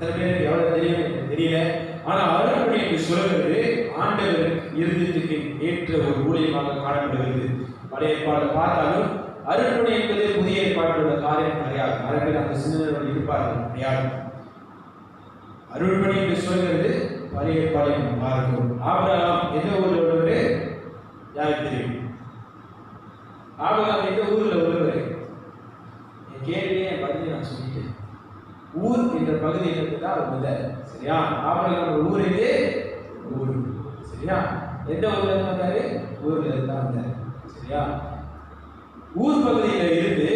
எத்தனை பேருக்கு எவ்வளவு தெரியும் தெரியல. ஆனா அருள்பணி என்று சொல்கிறது ஆண்டவர் இருதயத்துக்கு ஏற்ற ஒரு ஊழியமாக காணப்படுகிறது. பழைய ஏற்பாடு பார்த்தாலும் அருள்பணி என்பது புதிய ஏற்பாட்டோட காரியம் கிடையாது. நிறைய பேர் அந்த சிந்தனையோடு இருப்பார்கள் கிடையாது. அருள்பணி என்று சொல்கிறது பழைய ஏற்பாடை பார்க்கிறோம். ஆபிரகாம் எந்த ஊரில் உள்ளவரு? யாருக்கு தெரியும்? ஆபிரகாம் எந்த ஊரில் உள்ளவரு? என் கேள்வியே பதில் நான் சொல்லிட்டேன். ஊர் என்ற பகுதியில் தான் அவர் வந்தார். சரியா? ஆபிரகாம் ஊர் இது ஊர். சரியா? எந்த ஊர்ல இருந்து வந்தாரு? ஊர்ல இருந்து தான் வந்தார். சரியா? ஊர் பகுதியில் இருந்து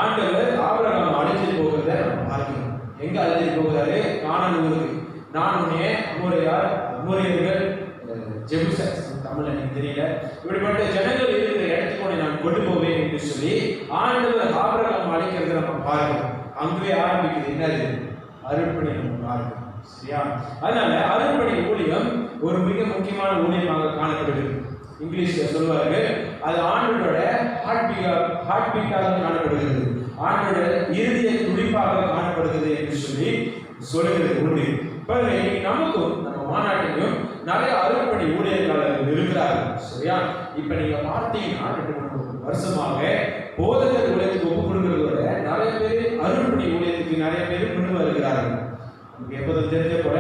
ஆண்டவர் ஆபிரகாம் அழைத்து போகிறத நம்ம பார்க்கிறோம். எங்க அழைத்து போகிறாரு? கானான் ஊருக்கு. நான் உன்னைய அமோரியர்கள், ஜெபூசைட்ஸ் தமிழ் எனக்கு தெரியல, இப்படிப்பட்ட ஜனங்கள் இருக்கிற இடத்துக்கு நான் கொண்டு போவேன் என்று சொல்லி ஆண்டவர் ஆபிரகாம் அழைக்கிறத நம்ம பார்க்கிறோம். அங்கே ஆரம்பிக்குது என்னது? அருள்பணி நம்ம பார்க்கிறோம். சரியா? அதனால அருள்பணி ஊழியம் ஒரு மிக முக்கியமான ஊழியமாக காணப்படுகிறது. இங்கிலீஷ்ல சொல்லுவார்கள் அது ஆண்டவரோட ஹார்ட் பீட்டாக காணப்படுகிறது, ஆண்டவரோட இருதய துடிப்பாக காணப்படுகிறது என்று சொல்லி சொல்லுகிறது உண்டு. நமக்கும் நம்ம மாநாட்டிலும் நிறைய அருள்பணி ஊழியர்கள் இருக்கிறார்கள். சரியா? இப்ப நீங்க பார்த்தீங்கன்னா 2-3 வருஷமாக போதகர் ஊழியத்துக்கு ஒப்பு கொடுக்கிறதோட நிறைய பேர் அருள்பணி ஊழியத்துக்கு நிறைய பேர் கொண்டு வருகிறார்கள். எப்போதும் தெரிஞ்ச போல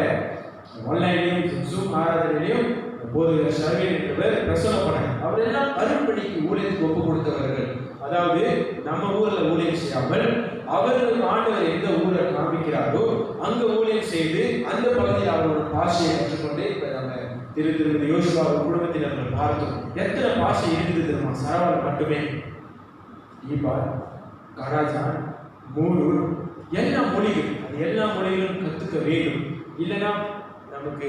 ஆன்லைன்லையும் ஜூம் ஆராதனையிலையும் போதகர் சர்வேன் என்றவர் பிரசவம் பண்ணார். அவர் எல்லாம் அருள்பணிக்கு ஊழியத்துக்கு ஒப்பு கொடுத்தவர்கள். அதாவது நம்ம ஊர்ல ஊழியம் செய்யாமல் அவர்கள் ஆண்டவர் எந்த ஊரை காண்பிக்கிறாரோ அங்க ஊழியம் செய்து அந்த பகுதியில் அவரோட பாஷையை கற்றுக்கொண்டு இப்ப நம்ம திருமதி யோசுவா குடும்பத்தினர் பார்த்தோம். எத்தனை பாஷை இருக்குது தெரியுமா? சரவால் மட்டுமே ஈபார், கராஜான், மூலூர், எல்லா மொழிகள். அது எல்லா மொழிகளும் கத்துக்க வேண்டும். இல்லைன்னா நமக்கு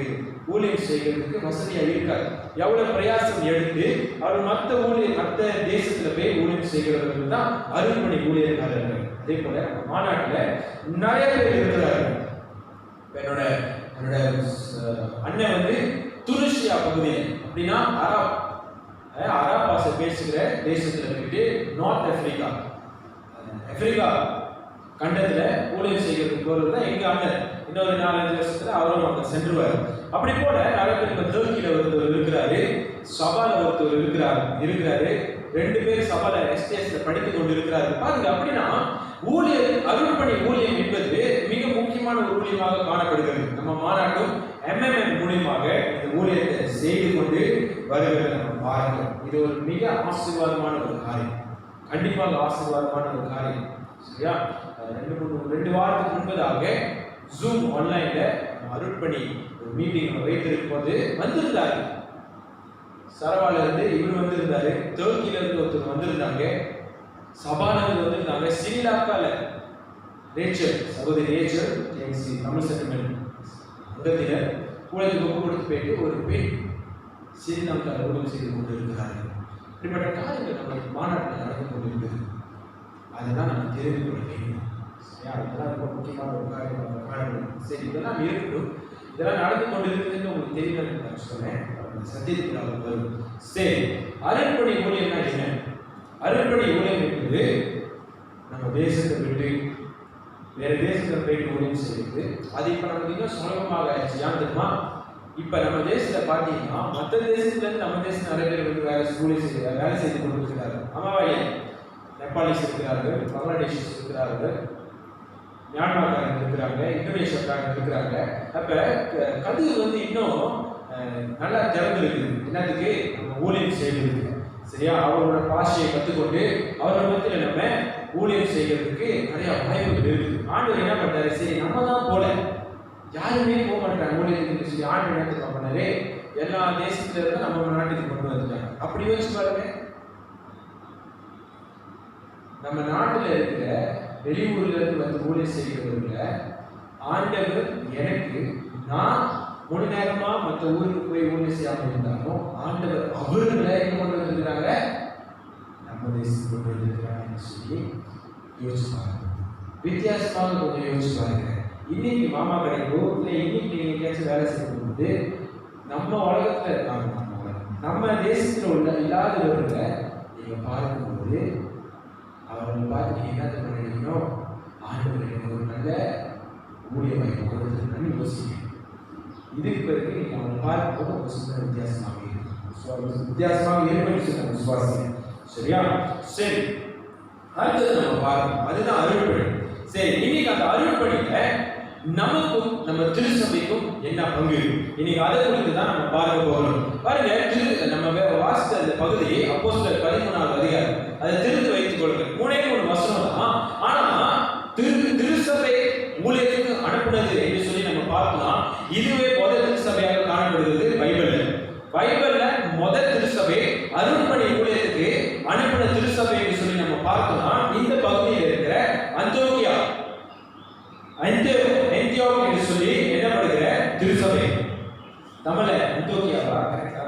ஊழியம் செய்கிறதுக்கு வசதியா இருக்காது. எவ்வளவு பிரயாசம் எடுத்து அவர் மற்ற தேசத்துல போய் ஊழியம் செய்கிறவர்கள் தான் அருள்பணி ஊழியர்கள். அதே போல நம்ம மாநாட்டுல நிறைய பேர் இருக்கிறார்கள். என்னோட அண்ணன் துனிசியா பகுதியில் அப்படின்னா அரப் பாஷை பேசுகிற தேசத்துல போயிட்டு நார்த் ஆப்பிரிக்கா கண்டத்துல ஊழியம் செய்கிறதுக்கு போறது தான் எங்க அண்ணன். இன்னொரு 4-5 வருஷத்துல அவரும் அங்க சென்றுவார். அப்படி போல நிறைய பேர் இப்ப துருக்கியில ஒருத்தர் இருக்கிறாரு, சபால ஒருத்தர் இருக்கிறாரு 2 பேர் சபால எஸ்டிஎஸ்ல படித்துக் கொண்டு இருக்கிறாரு. பாருங்க, அப்படின்னா ஊழியர் அருள்பணி ஊழியம் என்பது மிக முக்கியமான ஒரு ஊழியமாக காணப்படுகிறது. நம்ம மாநாட்டும் MMM மூலியமாக இந்த ஊழியத்தை செய்து கொண்டு வருகிறது. நம்ம பார்க்கிறோம். இது ஒரு மிக ஆசீர்வாதமான ஒரு காரியம், கண்டிப்பாக ஆசீர்வாதமான ஒரு காரியம். சரியா? 2 வாரத்துக்கு முன்பதாக ஜூம் ஆன்லைன்ல அருள்பணி ஒரு மீட்டிங் வைத்திருக்கும் போது வந்திருந்தாரு. சரவால இருந்து இவர் வந்திருந்தாரு, துருக்கியில இருந்து ஒருத்தர் வந்திருந்தாங்க, சபால இருந்து வந்திருந்தாங்க, ஸ்ரீலங்கால சகோதரி ரேச்சல் தமிழ் செட்டில்மெண்ட் அங்கத்தில ஊழியத்துக்கு ஒப்பு கொடுத்து போயிட்டு ஒரு பெண் ஸ்ரீலங்கால ஊழியம் செய்து கொண்டு இருக்கிறார்கள். இப்படிப்பட்ட காரியங்கள் நம்ம மாநாட்டில் நடந்து கொண்டிருக்கிறது. அதுதான் நம்ம தெரிந்து கொள்ள வேண்டும். அதெல்லாம் ரொம்ப முக்கியமான ஒரு காரியம். சரி, இதெல்லாம் இருக்கட்டும். இதெல்லாம் நடந்து கொண்டு இருக்குதுன்னு உங்களுக்கு தெரியலன்னு நான் சொன்னேன். சத்தியத்துக்கு வரும். சரி, அருள்பணி ஊழியம்னா என்ன? அருள்பணி ஊழியம் என்பது நம்ம தேசத்தை விட்டு வேற தேசத்துல போயிட்டு ஊழியம் செய்யுது. அது இப்ப நமக்கு இன்னும் சுலபமாக ஆயிடுச்சு. ஏன் தெரியுமா? இப்ப நம்ம தேசத்துல பாத்தீங்கன்னா மற்ற தேசத்துல இருந்து நம்ம தேசம் நிறைய பேர் வேலை செய்து கொண்டு இருக்கிறாங்க. ஆமாவாயே, நேபாளிஸ் இருக்கிறார்கள், பங்களாதேஷிஸ் இருக்கிறார்கள், மியான்மர்காரங்க இருக்கிறாங்க, இந்தோனேஷியாக்காரங்க இருக்கிறாங்க. அப்ப கதிர் இன்னும் நல்லா திறந்துருக்குது. என்னத்துக்கு? நம்ம ஊழியம் செய்வதற்கு. சரியா? அவரோட பாஷையை கற்றுக்கொண்டு அவரோட மத்தியில் நம்ம ஊழியம் செய்கிறதுக்கு நிறைய வாய்ப்புகள் இருக்குது. ஆண்டவர் என்ன பண்றாரு? சரி, நம்ம தான் போல, யாருமே போக மாட்டாங்க ஊழியத்துக்கு சொல்லி ஆண்டவர் என்ன பண்ணாரு? எல்லா தேசத்துல இருந்து நம்ம நாட்டுக்கு கொண்டு வந்துட்டாங்க. அப்படி யோசிச்சு பாருங்க, நம்ம நாட்டில் இருக்கிற வெளியூர்ல இருந்து ஊழியம் செய்கிறவர்கள ஆண்டவர் எனக்கு, நான் 1 நேரமா மற்ற ஊருக்கு போய் ஊழியம் செய்யாமல் இருந்தாலும் ஆண்டவர் அவர்களை என்ன கொண்டு வந்திருக்கிறாங்க? நம்ம தேசத்துக்கு கொண்டு வந்திருக்கிறாங்கன்னு சொல்லி யோசிப்பாங்க. வித்தியாசமாக கொஞ்சம் யோசிப்பாங்க. இன்னைக்கு மாமா கிடைக்கும், இல்லை இன்னைக்கு நீங்க எங்கேயாச்சும் வேலை செய்யும்போது நம்ம உலகத்துல இருக்காங்க, நம்ம தேசத்துல உள்ள இல்லாதவர்களை நீங்க பார்க்கும்போது அவர்களை பார்த்து நீங்க என்ன நினைக்கணும்? ஆண்டவர் எனக்கு ஒரு நல்ல ஊழியமாய் கொடுத்துருக்கேன்னு யோசிக்கிறேன். இதுக்கு பிறகு நீங்க அவங்களை பார்க்கும்போது உங்க சிந்தனை வித்தியாசமாக இருக்கும். வித்தியாசமாக ஏற்பட்டு சொன்ன விசுவாசம். சரியா? சரி, அடுத்தது நம்ம பார்க்கணும். அதுதான் அருள்பணி. சரி, இன்னைக்கு அந்த அருள்பணியில நமக்கும் நம்ம திருச்சபைக்கும் என்ன பங்கு, இன்னைக்கு அதை குறித்து தான் நம்ம பார்க்க போகிறோம். பாருங்க, நம்ம வாசித்த அந்த பகுதி அப்போஸ்தலர் 13வது அதிகாரம். அதை தெரிந்து வைத்துக் கொள்ளுங்க. 3 வசனம் தான். ஆனா திருச்சபை ஊழியத்துக்கு அனுப்புனது என்று சொல்லி நம்ம பார்க்கலாம். இதுவே முதல் திருச்சபையாக காணப்படுகிறது பைபிள்ல முதல் திருச்சபை அருள்பணி ஊழியத்துக்கு அனுப்பின திருச்சபை என்று சொல்லி நம்ம பார்க்கலாம். இந்த பகுதியில் இருக்கிற அந்தியோகியா என்று சொல்லி என்னப்படுகிற திருச்சபை. தமிழ்ல அந்தியோகியாவா? கரெக்டா?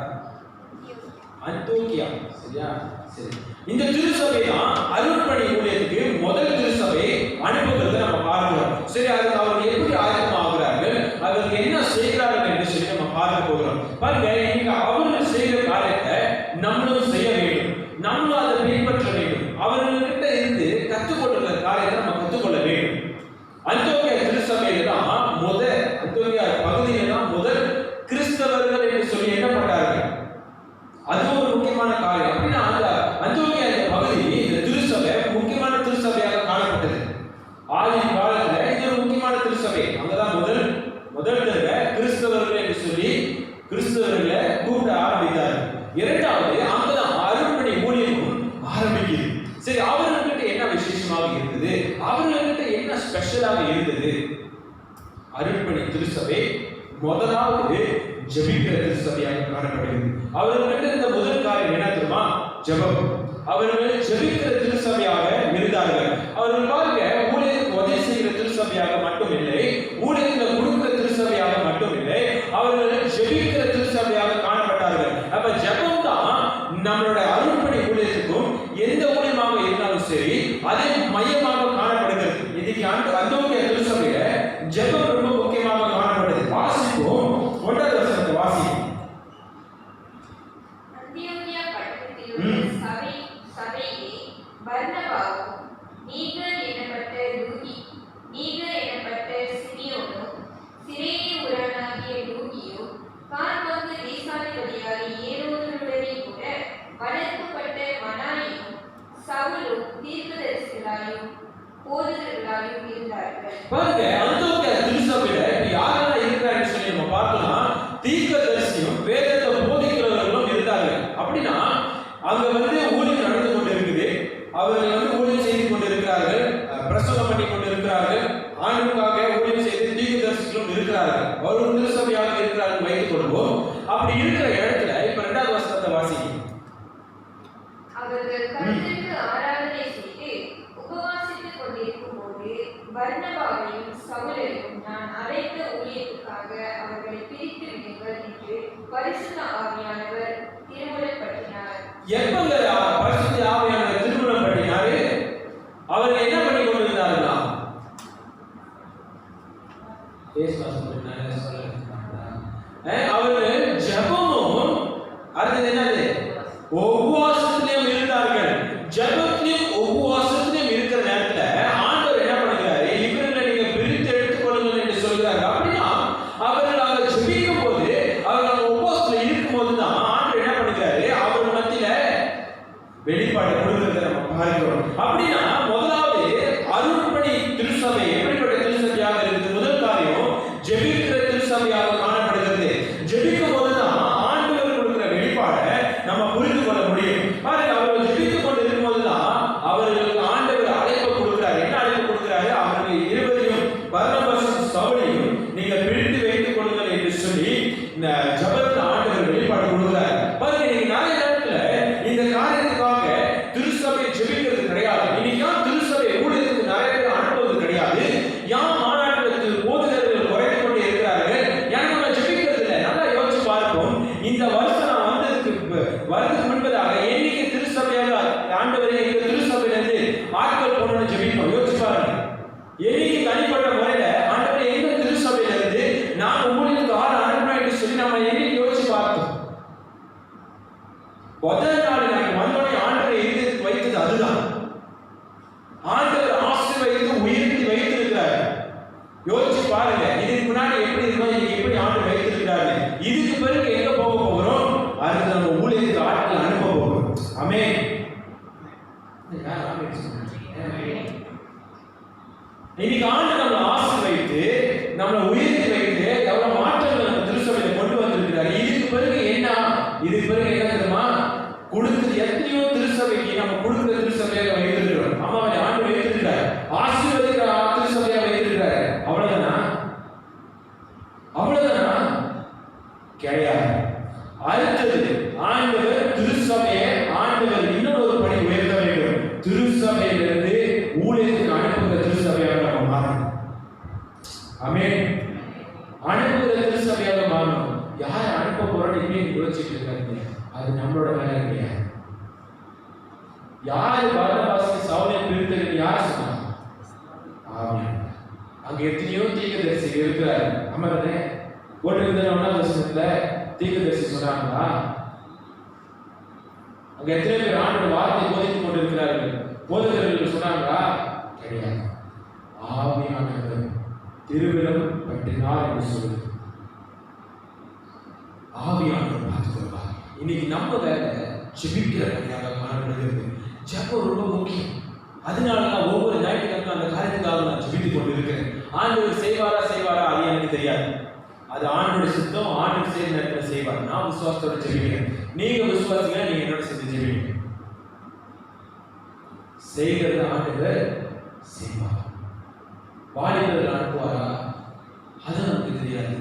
அந்தியோகியா. சரியா? சரி, இந்த திருச்சபை தான் அருள்பணி ஊழியத்துக்கு முதல் திருச்சபை அனுப்புகிறத நம்ம பார்க்கிறோம். சரி, அதுக்கு அவர்கள் எப்படி ஆயத்தமாகிறார்கள், அவர்கள் என்ன செய்கிறார்கள் என்று சொல்லி நம்ம பார்க்க போகிறோம். பாருங்க, இன்னைக்கு அவர்கள் செய்கிற காரியத்தை நம்மளும் செய்ய வேண்டும், நம்மளும் அதை பின்பற்ற வேண்டும். அவர்கள்கிட்ட இருந்து கற்றுக்கொள்ளுகிற காரியத்தை நம்ம கற்றுக்கொள்ள வேண்டும். அந்தியோகியா திருச்சபையில தான் அந்தியோகியா பகுதியில தான் முதல் கிறிஸ்தவர்கள் என்று சொல்லி என்ன பண்ணார்கள். அது ஒரு முக்கியமான காரியம். அப்படின்னா அந்த அந்தியோகியா பகுதி, இந்த திருச்சபை முக்கியமான திருச்சபையாக காணப்பட்டது. ஆதியின் காலத்துல இது ஒரு முக்கியமான திருச்சபை. அங்கதான் முதல் தடவை கிறிஸ்தவர்கள் என்று சொல்லி கிறிஸ்தவர்களை கூப்பிட ஆரம்பித்தார்கள். இரண்டாவது, அங்கதான் அருள்பணி ஊழியமும் ஆரம்பிக்குது. சரி, அவர்கள்கிட்ட என்ன விசேஷமாக இருந்தது, அவர்கள்கிட்ட என்ன ஸ்பெஷலாக இருந்தது? அருள்பணி திருச்சபை முதலாவது ஜெபிக்கிற திருச்சபையாக காணப்படுகிறது. அவர்கள்கிட்ட இருந்த முதல் காரியம் என்ன தெரியுமா? ஜெபம். அவர்கள் ஜெபிக்கிற திருச்சபையாக இருந்தார்கள். அவர்கள் பாருங்க, ஊழியத்துக்கு உதவி செய்கிற திருச்சபையாக மட்டும் இல்லை, ஊழியத்தில் கொடுக்கிற திருச்சபையாக மட்டும் இல்லை, அவர்கள் ஜெபிக்கிற திருச்சபையாக காணப்பட்டார்கள். அப்ப ஜெபம் தான் நம்மளோட அருள்பணி ஊழியத்துக்கும் எந்த ஊழியமாக இருந்தாலும் சரி அதை மையமாக காணப்படுகிறது. இன்னைக்கு அந்தியோகியா திருச்சபையில ஜெபம் ரொம்ப முக்கியமாக காணப்படுது. வாசிப்போம், 1வது வசனத்தை வாசிப்போம். அந்தியோகியா பட்டணத்தில் உள்ள சபையிலே பர்னபாவும் நீகர் எனப்பட்ட லூகி, நீகர் எனப்பட்ட சிமியோனும், சிரேனே ஊரானாகிய லூகியும், காற்பங்கு தேசாதிபதியாகிய ஏரோதுடனே கூட வளர்க்கப்பட்ட மனாயும் சவுலும் தீர்க்கதரிசிகளாயும் போதகர்களாயும் இருந்தார்கள். பாருங்க, அந்தியோகியா திருச்சபையில யாரெல்லாம் இருக்கிறான்னு சொல்லி நம்ம பார்த்தோம்னா தீர்க்கதரிசியும் வேதத்தை போதிக்கிறவர்களும் இருந்தார்கள். அப்படின்னா அங்க ஊழியம் நடந்து கொண்டு இருக்குது. அவர்கள் ஊழியம் செய்து கொண்டு இருக்கிறார்கள், பிரசங்கம் பண்ணி கொண்டு இருக்கிறார்கள், ஆண்டுக்காக ஊழியம் செய்து தீர்க்கதரிசிகளும் இருக்கிறார்கள். அவர்கள் திருச்சபையாக இருக்கிறார்கள் வைத்துக் கொள்வோம். அப்படி இருக்கிற இடத்துல இப்ப 2வது வசனத்தை வாசிக்கும். அவர்கள் கர்த்தருக்கு ஆராதனை செய்து உபவாசித்துக் கொண்டிருக்கும் போது பர்னபாவையும் சவுலையும் நான் அழைத்த ஊழியத்துக்காக அவர்களை பிரித்து விடுங்கள் என்று பரிசுத்த ஆவியானவர் திருமுறைப்பட்டினார். எப்பங்க பரிசுத்த ஆவியானவர் திருமுறைப்பட்டினாரு? அவர்கள் என்ன பண்ணி கொண்டிருந்தார்களா? அவர்கள் ஜெபமும் அடுத்தது என்னது உபவாசத்திலும் இருந்தார்கள். ஜெபத்திலும் உபவாசத்திலும் இருக்கிற நேரத்துல ஆண்டவர் என்ன பண்ணுகிறாரு? இவர்களை நீங்க பிரித்து எடுத்துக்கொள்ளுங்கள் என்று சொல்கிறார். அப்படின்னா அவர்கள் அங்க ஜெபிக்கும் போது, அவர்கள் உபவாசத்துல இருக்கும் போது தான் ஆண்டவர் என்ன பண்ணுகிறாரு? அவர்கள் மத்தியில வெளிப்பாடு கொடுக்கிறத நம்ம பார்க்கிறோம். அப்படின்னா முதலாவது அருள்பணி திருச்சபை எப்படிப்பட்ட திருச்சபையாக இருக்குது? முதல் காரியம் ஜெபிக்கிற திருச்சபையாக காணப்படுகிறது. ஜெபிக்கும் போதுதான் ஆண்டவர் கொடுக்கிற வெளிப்பாடை நம்ம புரிந்து கொள்ள முடியும். பாருங்க, அவர்கள் ஜெபித்துக் கொண்டு இருக்கும் போதுதான் அவர்களுக்கு ஆண்டவர் அழைப்பு கொடுக்கிறார். என்ன அழைப்பு கொடுக்கிறாரு? அவர்கள் 20 பர்னபாவையும் சவுலையும் நீங்கள் பிரித்து வைத்துக் கொள்ளுங்கள் என்று சொல்லி இந்த ஜெபத்தில் ஆண்டவர் வெளிப்பாடு கொடுக்கிறார். பாருங்க, நீங்க நிறைய நேரத்துல இந்த காரியத்துக்காக திருச்சபை ஜெபிக்கிறது கிடையாது. இன்னைக்கு பாருங்க, இதுக்கு முன்னாடி எப்படி இருக்கோம், இன்னைக்கு எப்படி ஆண்டு வைத்திருக்கிறாரு. இதுக்கு பிறகு எங்க போக போகிறோம்? அடுத்து நம்ம ஊழியத்துக்கு ஆட்கள் அனுப்ப போகிறோம். ஆமென். யார் ஆமென் சொல்றீங்க? இன்னைக்கு ஆண்டு நம்மளை ஆசீர்வதித்து நம்மளை உயர்த்தி வைத்து எவ்வளவு மாற்றங்கள் நம்ம திருச்சபையில கொண்டு வந்திருக்கிறாரு. இதுக்கு பிறகு என்ன? இதுக்கு பிறகு என்ன தெரியுமா? கொடுத்து எத்தனையோ திருச்சபைக்கு நம்ம கொடுக்கிற திருச்சபையாக வைத்திருக்கிறோம். ஆமாவை ஆண்டு வைத்திருக்கிறார், ஆசீர்வதிக்கிற திருச்சபையாக வைத்திருக்கிறார். அவ்வளவுதானா? அவ்வளவுதானா? கிடையாது. அடுத்தது ஆண்டவர் திருச்சபையை ஆண்டவர் இன்னொரு படி உயர்த்த வேண்டும். திருச்சபையிலிருந்து ஊழியத்துக்கு அனுப்புகிற திருச்சபையாக நம்ம மாறணும். ஆமென். அனுப்புகிற திருச்சபையாக மாறணும். யார் அனுப்ப போறோம்னு இப்படி யோசிச்சுட்டு இருக்காங்க. அது நம்மளோட வேலை கிடையாது. யாரு பர்னபாசை சவுலை பிரித்தது யார் சொன்னாங்க? ஆமென். அங்க எத்தனையோ தீர்க்கதரிசி இருக்கிறாரு. அமரனே போட்டிருந்த 1ஆம் வசனத்துல தீர்க்கதரிசி சொன்னாங்களா? அங்க எத்தனை பேர் ஆண்டவர் வார்த்தை போதித்துக் கொண்டிருக்கிறார்கள்? போதகர்கள் சொன்னாங்களா? கிடையாது. ஆவியானவர் திருவிழம் பற்றினார் என்று சொல்லுது. ஆவியானவர் பார்த்துக்கொள்வார். இன்னைக்கு நம்ம வேலை ஜெபிக்கிற வேலையாக காணப்படுகிறது. ஜெபம் ரொம்ப முக்கியம். அதனால நான் ஒவ்வொரு ஞாயிற்றுக்கிழமை அந்த காரியத்துக்காக நான் ஜெபித்துக் கொண்டிருக்கிறேன். ஆண்டவர் செய்வாரா அது எனக்கு தெரியாது. அது ஆண்டோட சித்தம். ஆண்டு செய்த நேரத்தில் செய்வார். நான் விசுவாசத்தோட ஜெபிக்கிறேன். நீங்க விசுவாசிங்க, நீங்க என்னோட சேர்ந்து ஜெபிங்க. செய்கிறது ஆண்டவர் செய்வார். வாலிபர்கள் அனுப்புவாரா? அது நமக்கு தெரியாது.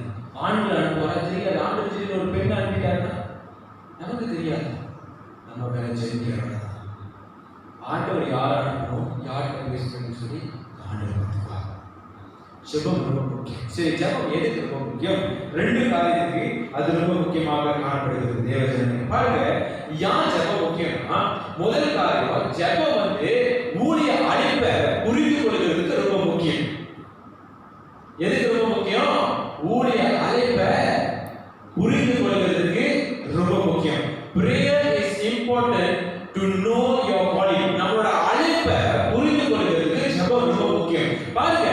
ஆண்கள் அனுப்புவாரா? தெரியாது. ஆண்டு திடீர்னு ஒரு பெண் அனுப்பிட்டாருன்னா நமக்கு தெரியாது. நம்ம வேலை ஜெபிக்கிறோம். ஆண்டவர் யார் அனுப்பணும், யார்கிட்ட பேசணும்னு சொல்லி ஆண்டவர் பார்த்துப்பார். ஜெபம் ரொம்ப முக்கியம். சரி, ஜெபம் எதுக்கு ரொம்ப முக்கியம்? 2 காரியத்துக்கு அது ரொம்ப முக்கியமாக காணப்படுகிறது. தேவஜனமே பாருங்க, ஏன் ஜெபம் முக்கியம்னா, முதல் காரியம் ஜெபம் ஊழிய அழைப்பை புரிந்து கொள்கிறதுக்கு ரொம்ப முக்கியம். எதுக்கு ரொம்ப முக்கியம்? ஊழிய அழைப்பை புரிந்து கொள்கிறதுக்கு ரொம்ப முக்கியம். Prayer is important to know your calling. நம்மளோட அழைப்பை புரிந்து கொள்கிறதுக்கு ஜெபம் ரொம்ப முக்கியம். பாருங்க,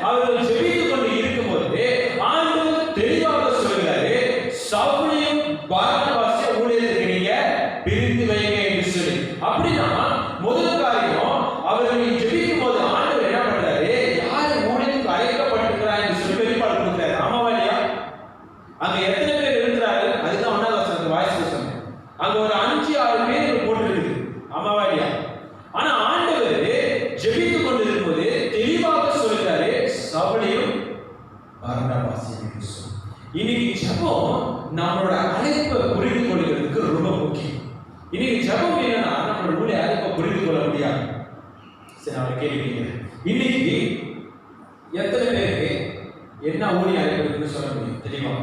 அவர்கள் ஜெபித்துக் கொண்டு இருக்கும்போது ஆண்டவர் தெளிவாக சொல்கிறாரு, சவுலையும் பர்னபாசையும் ஊழியத்துக்கு நீங்க பிரித்து வைங்க என்று சொல்லி. அப்படின்னா முதல் காரியம், அவர்கள் ஜெபிக்கும் போது ஆண்டவர் என்ன பண்றாரு? யார் ஊழியத்துக்கு அழைக்கப்பட்டிருக்கிறார் என்று சொல்லி வெளிப்பாடு கொடுக்கிறாரு. ஆமாவா இல்லையா? அங்க எத்தனை பேர் இருக்கிறார்கள்? அதுதான் 1ஆம் வசனத்து வாய்ஸ் சொன்னேன். அங்க ஒரு 5-6 பேர் போட்டிருக்கு. ஆமாவா இல்லையா? ஆனா ஆண்டவர் ஜெபித்துக் கொண்டிருக்கும்போது தெளிவாக சொல்கிறாரு, சவுலையும் பர்னபாசையும் என்று சொல்லி. இன்னைக்கு ஜெபம் நம்மளோட அழைப்பை புரிந்து கொள்கிறதுக்கு ரொம்ப முக்கியம். இன்னைக்கு ஜெபம் இல்லைன்னா நம்மளோட ஊழிய அழைப்பை புரிந்து கொள்ள முடியாது. சரி, நான் கேள்வி கேட்கிறேன். இன்னைக்கு எத்தனை பேருக்கு என்ன ஊழிய அழைப்பு இருக்குன்னு சொல்ல முடியும் தெரியுமா?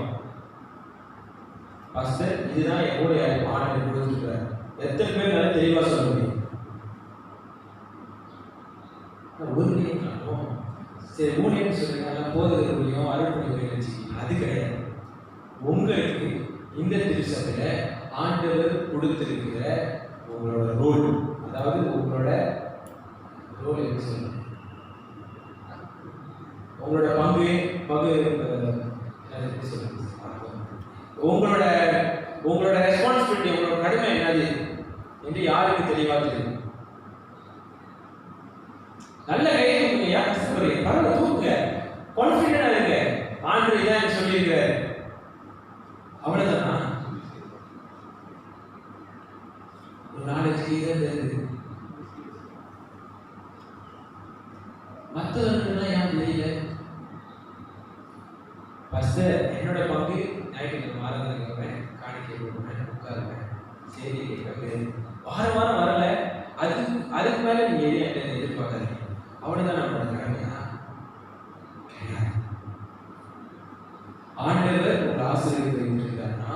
பாஸ்டர், இதுதான் என் ஊழிய அழைப்பு ஆண்டவர் கொடுத்துருக்காரு. எத்தனை பேர் நல்லா தெளிவா சொல்ல முடியும்? ஒரு நேரம் காணும். சரி, ஊழியன்னு சொல்றீங்க, போதகர் ஊழியம், அருள்பணி ஊழியம் வச்சுக்கீங்க. அது கிடையாது. உங்களுக்கு இந்த திருச்சபையில ஆண்டவர் கொடுத்திருக்கிற உங்களோட ரோல், அதாவது உங்களோட ரோல் என்ன சொல்லுங்க, உங்களோட பங்கு உங்களோட ரெஸ்பான்சிபிலிட்டி, உங்களோட கடமை என்னது என்று யாருக்கு தெளிவா தெரியும்? நல்ல கை தூக்குங்க. யார் கஷ்டப்படுறீங்க? பரவாயில்ல, தூக்குங்க. கான்ஃபிடென்டா இருங்க. ஆண்டவர் இதான் சொல்லியிருக்கிறார். அவ்வளவுதானா? ஒரு நாளைக்கு இருக்கு. மற்றவர்கள்லாம் ஏன் தெரியல? பாஸ்டர், என்னோட பங்கு ஞாயிற்றுக்கிழமை மாறதுக்கு காணிக்கை கொடுப்பேன், உட்காருவேன், சரி கேட்பேன். வாரம் வரல. அதுக்கு மேல நீங்க எதிர்பார்க்காதீங்க. அவ்வளவுதான் நம்மளோட கடமையா? ஆண்டவர் உங்களை ஆசீர்வதித்திருக்கிறார்னா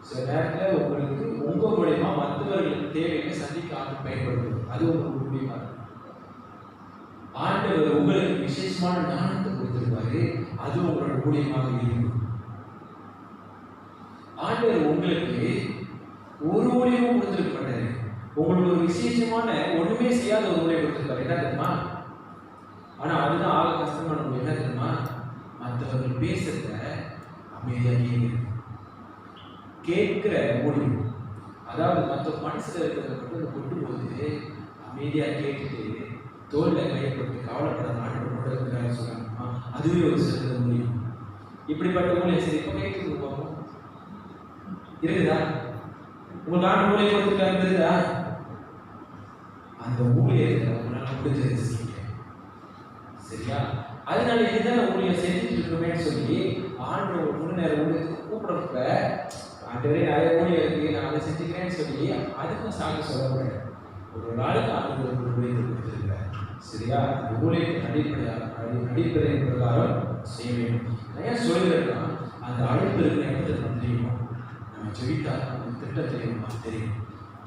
சில நேரத்தில் உங்களுக்கு உங்க மூலியமா மற்றவர்களுக்கு தேவையை சந்திக்க ஆண்டு பயன்படுத்தும். அது உங்களுக்கு மூலியமா இருக்கும். ஆண்டவர் உங்களுக்கு விசேஷமான ஞானத்தை கொடுத்திருப்பாரு. அது உங்களோட மூலியமாக இருக்கும். ஆண்டவர் உங்களுக்கு ஒரு ஊழியமும் கொடுத்திருக்க மாட்டாரு. உங்களுக்கு ஒரு விசேஷமான ஒண்ணுமே செய்யாத ஒரு ஊழியம் கொடுத்திருப்பாரு. என்ன தெரியுமா? ஆனா அதுதான் ஆக கஷ்டமான என்ன தெரியுமா? பேசுறத அமைதியா கேட்கிற ஊழியம். அதாவது மற்ற மனசுல இருக்கிறத மட்டும் கொட்டும்போது அமைதியா கேட்டுட்டு தோல்ல கைப்பட்டு கவலைப்பட ஆண்டவரோட சொல்றாங்க. அதுவே ஒரு சிறந்த ஊழியம். இப்படிப்பட்ட ஊழியம் சரி இப்ப கேட்குது பார்ப்போம். இருக்குதா? உங்களுக்கு ஆண்டு ஊழியம் கொடுத்துருக்காங்க இருக்குதா? அந்த ஊழியத்தை உங்களால் முடிஞ்சது செய்யுங்க. சரியா? அதனால இதுதான் ஊழியம் செஞ்சுட்டு இருக்கணுமேன்னு சொல்லி ஆண்டு ஒரு முழு நேரம் ஊழியத்துக்கு கூப்பிடுறப்ப ஆண்டவரே நிறைய ஊழியம் இருக்கு, நான் அதை செஞ்சுக்கிறேன்னு சொல்லி அதுக்கும் சாக்கு சொல்லக்கூடாது. ஒரு நாளுக்கு ஆண்டு ஒரு ஊழியத்தை கொடுத்துருக்காரு. சரியா? அந்த ஊழியத்தை நடிப்பதை பிரகாரம் செய்ய வேண்டும். ஏன் சொல்லுகிறேன்னா அந்த அழைப்பு இருக்கிற இடத்துல நம்ம தெரியுமா? நம்ம ஜெபித்தால் நமக்கு திட்டம் தெரியும்.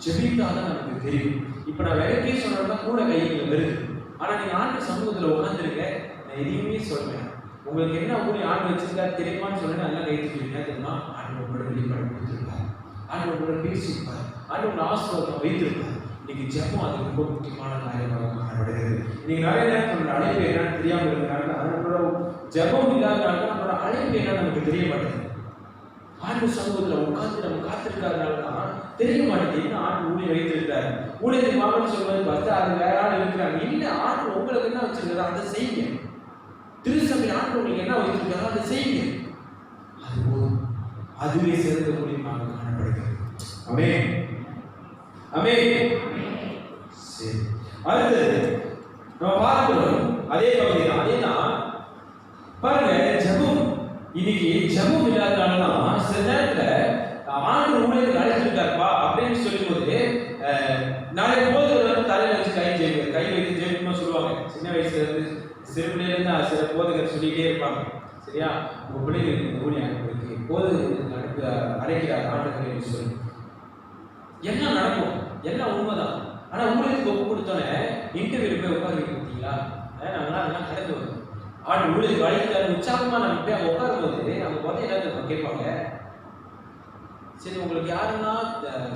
ஜெபித்தால் தான் நமக்கு தெரியும். இப்போ நான் வேலைக்கே சொன்னோம்னா கூட கையில் வருது. ஆனால் நீங்கள் ஆண்டு சமூகத்தில் உட்காந்துருக்க, நான் எதையுமே சொல்றேன். உங்களுக்கு என்ன ஊழியம் ஆண்டு வச்சிருக்காரு தெரியுமான்னு சொல்லுங்க. நல்லா கை தூக்கிங்க. தெரியுமா? ஆண்டு உங்களோட வெளிப்பாடு கொடுத்துருக்காரு. ஆண்டு உங்களோட பேசியிருப்பார். ஆண்டு உங்களை ஆசீர்வாதம் வைத்திருப்பார். இன்னைக்கு ஜெபம் அது ரொம்ப முக்கியமான காரியமாக காணப்படுகிறது. இன்னைக்கு நிறைய நேரம் நம்மளோட அழைப்பு என்னன்னு தெரியாமல் இருக்கிறாங்க. நம்மளோட ஜெபம் இல்லாதனால நம்மளோட அழைப்பு என்ன நமக்கு தெரிய மாட்டேங்குது. ஆண்டு சமூகத்தில் உட்கார்ந்து நம்ம காத்திருக்காதனால தான் தெரிய மாட்டேங்குது. ஆண்டு ஊழியம் வைத்திருக்காரு. ஊழியத்தை மாவட்டம் சொல்வது பார்த்தா அது வேற ஆள் இருக்கிறாங்க. இல்லை, ஆண்டு உங்களுக்கு என்ன வச்சிருக்காரோ அதை செய்யுங்க. திருசபை ஆண்டு உங்களுக்கு என்ன வைத்திருக்காரோ அதை செய்யுங்க. அது போதும். அதுவே சிறந்த ஊழியமாக காணப்படுகிறது. ஆமென். ஆமென். சரி, அடுத்தது நம்ம பார்க்கிறோம் அதே பகுதி தான். அதேதான் பாருங்க, ஜெபம். இன்னைக்கு ஜெபம் இல்லாதனாலதான் சில நேரத்துல ஆண்டு ஊழியத்துக்கு அழைச்சிருக்காருப்பா அப்படின்னு சொல்லும்போது நிறைய போதகர்கள் வந்து தலையில வச்சு கை வைத்து ஜெபிக்கணும்னு சொல்லுவாங்க. சின்ன வயசுல இருந்து சிறுபிள்ளையில இருந்து சில போதகர் சொல்லிட்டே இருப்பாங்க. சரியா? உங்க பிள்ளைங்களுக்கு ஊழியம் இருக்கு, போதகர்களுக்கு அழைக்கிறார் ஆண்டுகள் சொல்லி எல்லாம் நடக்கும், எல்லாம் உண்மைதான். ஆனா ஊழியத்துக்கு ஒப்பு கொடுத்தோன்னே இன்டர்வியூ போய் உட்காந்து கொடுத்தீங்களா? நாங்களாம் அதெல்லாம் கடந்து வரும். ஆண்டு ஊழியத்துக்கு அழைக்கிறாரு உற்சாகமா நம்ம போய் அங்கே உட்காரும் போது அவங்க பார்த்து எல்லாத்தையும் கேட்பாங்க. சரி, உங்களுக்கு யாருன்னா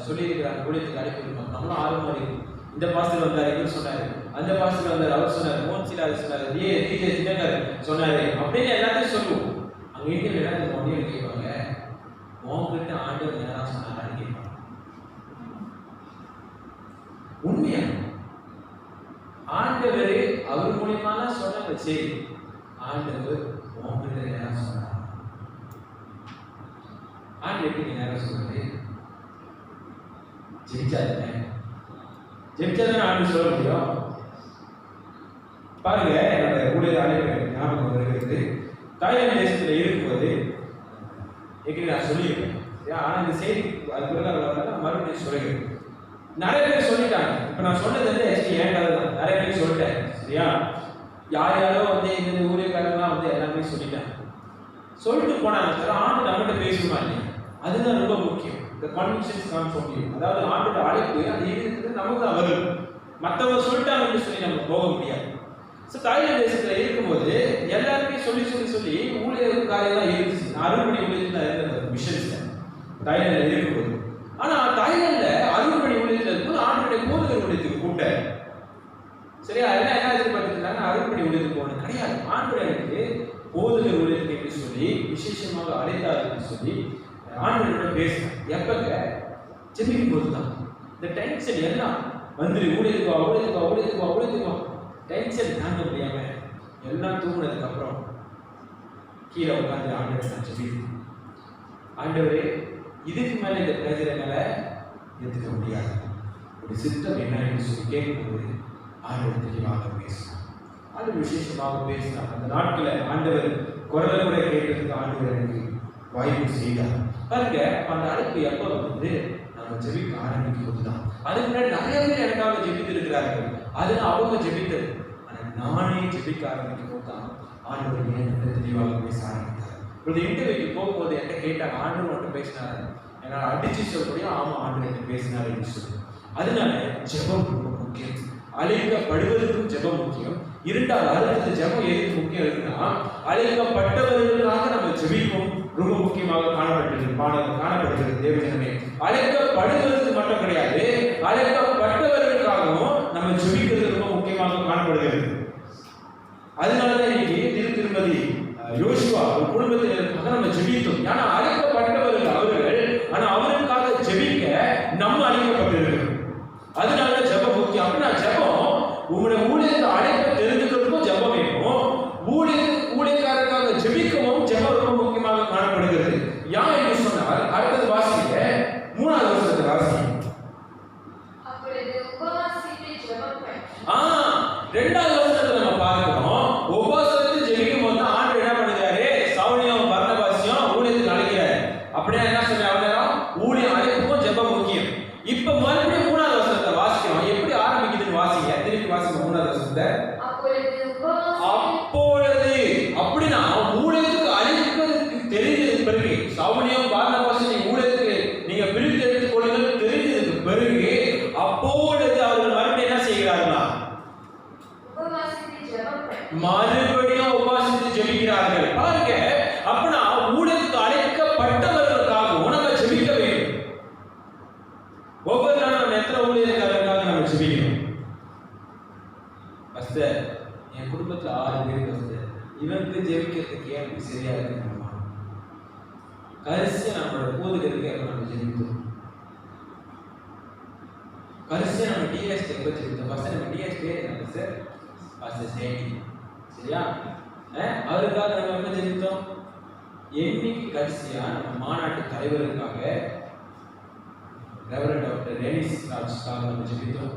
சொல்லியிருக்கிறாங்க ஊழியத்துக்கு அழைப்பு, நம்மளும் ஆர்வமா இருக்கு. இந்த பாஸ்டர் வந்தாரு, இவர் சொன்னாரு, அந்த பாஸ்டர் வந்தாரு, அவர் சொன்னாரு, மோன்சிலா சொன்னாரு, டிஜே தினகர் சொன்னாரு அப்படின்னு எல்லாத்தையும் சொல்லுவோம். அங்க இன்டர்வியூ எல்லாத்தையும் ஒன்னே கேட்பாங்க, உங்ககிட்ட ஆண்டவர் நேரா சொன்னாரான்னு கேட்பாங்க. உண்மையா ஆண்டவர் அவர் மூலியமா தான் சொன்னாங்க. சரி, ஆண்டவர் உங்ககிட்ட நேரா சொன்னார். ஆண்டு எப்படி நேரம் சொல்றது? ஜெபிச்சாதானே ஆண்டு சொல்ல முடியும். பாருங்க, என்னோட ஊழியர் அழைப்பு ஞாபகம் வருகிறது. தாய்லாந்து தேசத்துல இருக்கும்போது நான் சொல்லியிருக்கேன். ஆனா இந்த செய்தி அதுக்குள்ள மறுபடியும் சொல்லுகிறேன். நிறைய பேர் சொல்லிட்டாங்க. இப்ப நான் சொன்னது வந்து என் கதை தான். நிறைய பேர் சொல்லிட்டேன். சரியா? யார் யாரோ வந்து இந்த ஊழியக்காரங்களாம் வந்து எல்லாமே சொல்லிட்டாங்க. சொல்லிட்டு போனாங்க. ஆண்டு நம்மகிட்ட பேசுமா இல்லையா? அதுதான் ரொம்ப முக்கியம். இந்த கன்விக்ஷன்ஸ் காம் ஃப்ரம் யூ. அதாவது ஆண்டோட அழைப்பு அது இருக்கிறது நமக்கு தான் வரும். மற்றவங்க சொல்லிட்டாங்கன்னு சொல்லி நம்ம போக முடியாது. ஸோ தாய்லாந்து தேசத்தில் இருக்கும்போது எல்லாருமே சொல்லி ஊழியர் காரியெல்லாம் இருந்துச்சு. அருள்மணி ஊழியத்தில் தான் இருந்தது மிஷன்ஸ்ல தாய்லாந்தில் இருக்கும்போது. ஆனால் தாய்லாந்தில் அருள்மணி ஊழியத்தில் இருக்கும்போது ஆண்டோடைய போதகர் ஊழியத்துக்கு கூப்பிட்டாரு. சரியா? எல்லாம் என்ன எதிர்பார்த்துருந்தாங்க? அருள்மணி ஊழியத்துக்கு போகணும் கிடையாது. ஆண்டோருக்கு போதகர் ஊழியத்துக்கு என்று சொல்லி விசேஷமாக அழைத்தார்கள் சொல்லி ஆண்டவரோட பேசுறேன். எப்பங்க? ஜெபிக்கும் போது தான். இந்த டென்ஷன் எல்லாம் வந்துரு, ஊழியத்துக்கு வா டென்ஷன் தாங்க முடியாம எல்லாம் தூங்குனதுக்கு அப்புறம் கீழே உட்காந்து ஆண்டவர் நான் ஜெபிக்கிறேன். ஆண்டவரே, இதுக்கு மேல இந்த பிரச்சனைகளை ஏற்றுக்க முடியாது, ஒரு சித்தம் என்ன என்று சொல்லி கேட்கும்போது ஆண்டவர் தெளிவாக பேசினார். ஆண்டவர் விசேஷமாக பேசினார். அந்த நாட்களில் ஆண்டவர் குரலை கூட கேட்கறதுக்கு ஆண்டவர் எனக்கு வாய்ப்பு செய்தார். பாருங்க, அந்த அழைப்பு எப்ப வந்து நம்ம ஜெபிக்க ஆரம்பிக்கும் போதுதான். அதுக்கு முன்னாடி நிறைய பேர் எனக்காக ஜெபித்து இருக்கிறார்கள். அதுதான் அவங்க ஜெபித்தது. ஆனால் நானே ஜெபிக்க ஆரம்பிக்கும் போது தான் ஆண்டவர் என்கிட்ட தெளிவாக பேச ஆரம்பித்தார். ஒரு இன்டர்வியூக்கு போகும்போது என்கிட்ட கேட்டாங்க, ஆண்டவர் மட்டும் பேசினாரு. என்னால் அடிச்சு சொல்லக்கூடிய ஆமா ஆண்டவர் என்கிட்ட பேசினார் என்று சொல்லி. அதனால ஜெபம் ரொம்ப முக்கியம். அழைக்கப்படுவதற்கும் ஜெபம் முக்கியம். இரண்டாவது அடுத்த ஜெபம் எதுக்கு முக்கியம் இருக்குன்னா, அழைக்கப்பட்டவர்களுக்காக நம்ம ஜெபிப்போம் ரொம்ப முக்கியமாக காணப்படுகிறது. தேவஜனமே, அழைக்கப்படுவதற்கு மட்டும் கிடையாது, அழைக்கப்பட்டவர்களுக்காகவும் நம்ம ஜெபிக்கிறது ரொம்ப முக்கியமாக காணப்படுகிறது. அதனாலதான் இன்னைக்கு திருமதி யோசுவா ஒரு குடும்பத்தினருக்காக நம்ம ஜெபித்தோம். ஏன்னா அழைக்கப்பட்டவர்கள் அவர்கள், ஆனா அவருக்காக ஜெபிக்க நம்ம அழைக்கப்பட்டிருக்கிறோம். அதனால ஜெபம் முக்கியம். அப்படின்னா ஜெபம் உங்களுடைய ஊழியத்தை அழைப்பை தெரிஞ்சுக்கிறதுக்கும் ஜெபம் வேணும். ஊழியக்காரருக்காக ஜெபிக்கவும் ஜெபம் ரொம்ப முக்கியமாக காணப்படுகிறது. யார் என்று சொன்னால் அடுத்தது வாசிங்க, 3வது வசனத்தை வாசிங்க. அப்பொழுது உபவாசித்து ஜெபம் பண்ணி 2வது வசனத்தை நம்ம பார்க்கிறோம். உபவாசத்து ஜெபிக்கும் போது தான் ஆண்டவர் என்ன பண்ணுகிறாரு? சவுலியும் பர்னபாசையும் ஊழியத்துக்கு அழைக்கிறார். அப்படியே என்ன சொல்ற அவனரம் ஊழியம் அழைப்புக்கும் ஜெபம் முக்கியம். இப்ப மறுபடியும் 3வது வசனத்தை வாசிக்கிறோம். எப்படி ஆரம்பிக்குதுன்னு வாசிங்க. திருப்பி வாசிங்க 3வது வசனத்தை. அப்பொழுது அப்படின்னா ஊழியத்துக்கு அழைக்கிறதுக்கு தெரிஞ்சதுக்கு பிறகு, சவுலியும் பர்னபாசையும் ஊழியத்துக்கு நீங்க பிரித்து எடுத்துக் கொள்ளுங்கள் தெரிஞ்சதுக்கு பிறகு, அப்பொழுது அவர்கள் மறுபடியும் என்ன செய்கிறார்களா? மறுபடியும் உபவாசித்து ஜெபிக்கிறார்கள். பாருங்க, அப்படின்னா ஊழியத்துக்கு அழைக்கப்பட்டவர்களுக்காக நம்ம ஜெபிக்க வேண்டும். ஒவ்வொரு நாளும் நம்ம எத்தனை ஊழியர்களுக்காக நம்ம ஜெபிக்கணும்? பஸ்டர், என் குடும்பத்துல 6 பேர் பஸ்டர், இவனுக்கு ஜெபிக்கிறதுக்கு ஏன் சரியா இருக்குமா? கரிசியா நம்மளோட போதுகிறதுக்கு எப்ப நம்ம ஜெபித்தோம்? கரிசியா நம்ம டிஎஸ் எப்ப ஜெபித்தோம்? பஸ்டர் நம்ம டிஎஸ் பேர் என்ன சார்? பஸ்டர் சேட்டி. சரியா? அவருக்காக நம்ம எப்ப ஜெபித்தோம்? என்னைக்கு கடைசியா நம்ம மாநாட்டு தலைவருக்காக ரெவரண்ட் டாக்டர் ரெனிஸ் ராஜ்காக நம்ம ஜெபித்தோம்?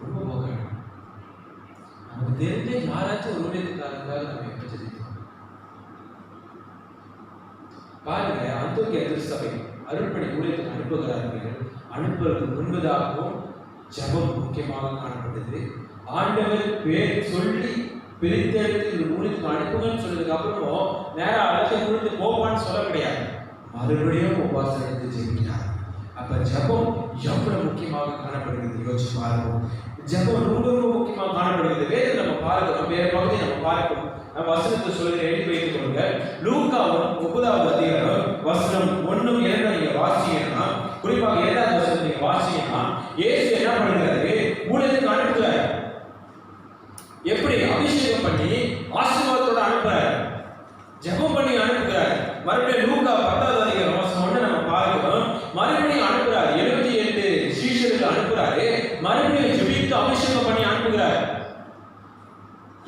ரொம்ப போகணும். நமக்கு தெரிஞ்ச யாராச்சும் ஒரு ஊழியத்துக்காக நம்ம எப்ப ஜெபித்தோம்? பாருங்க, அந்தோக்கியா திருச்சபை அருள்பணி ஊழியத்துக்கு அனுப்புகிறார்கள். அனுப்புவதற்கு முன்பதாகவும் ஜெபம் முக்கியமாக காணப்பட்டது. ஆண்டவர் பேர் சொல்லி பிரித்தெடுத்து இந்த ஊழியத்துக்கு அனுப்புங்கன்னு சொன்னதுக்கு அப்புறமும் நேரம் அழைச்சி கொடுத்து போவான்னு சொல்ல கிடையாது. மறுபடியும் உபவாசம் எடுத்து ஜெபிக்கிறார். அப்ப ஜெபம் எவ்வளவு முக்கியமாக காணப்படுகிறது யோசிச்சு பாருங்க. ஜெபம் ரொம்ப ரொம்ப முக்கியமாக காணப்படுகிறது. வேதம் நம்ம பார்க்கிறோம், வேற பகுதியை நம்ம பார்க்கிறோம். நம்ம வசனத்தை சொல்லுகிற எழுதி வைத்துக் கொள்ளுங்க. லூக்கா 9வது அதிகாரம் வசனம் 1, 2 நீங்க வாசிங்கன்னா, குறிப்பாக 7வது வசனத்தை நீங்க வாசிங்கன்னா, இயேசு என்ன பண்ணுகிறாரு? ஊழியத்துக்கு அனுப்புகிறார். எப்படி? அபிஷேகம் பண்ணி ஆசீர்வாதத்தோட அனுப்புறார், ஜெபம் பண்ணி அனுப்புகிறார். மறுபடியும் லூக்கா 10வது அதிகாரம் வசனம் 1 நம்ம பார்க்கிறோம். மறுபடியும் அனுப்புறார், 78 சீஷர்களுக்கு அனுப்புறாரு. மறுபடியும் ஜெபித்து அபிஷேகம் பண்ணி அனுப்புகிறார்.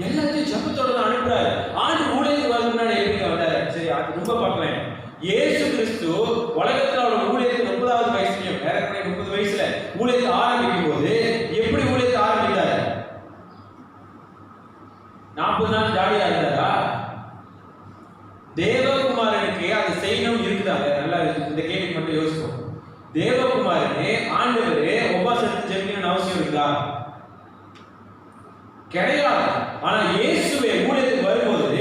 எல்லாத்தையும் ஜெபத்தோட தான் அனுப்புறாரு. ஆண்டு ஊழியத்துக்கு வர முன்னாடி எப்படி வந்தாரு? சரி, அது ரொம்ப பார்க்கிறேன். இயேசு கிறிஸ்து உலகத்துல அவரோட ஊழியத்துக்கு 30வது வயசுலயும், ஏறக்குறைய 30 வயசுல ஊழியத்தை ஆரம்பிக்கும் போது எப்படி ஊழியத்தை ஆரம்பித்தாரு? 40 நாள் ஜாலியா இருந்தாரா? தேவகுமாரனுக்கு அது செய்யணும் இருக்குதாங்க. நல்லா இந்த கேள்வி மட்டும் யோசிப்போம். தேவகுமாரனே ஆண்டவரே உபவாசத்தை ஜெபிக்கணும்னு அவசியம் இருக்கா? கிடையாது. ஆனா இயேசுவே ஊழியத்துக்கு வரும்போது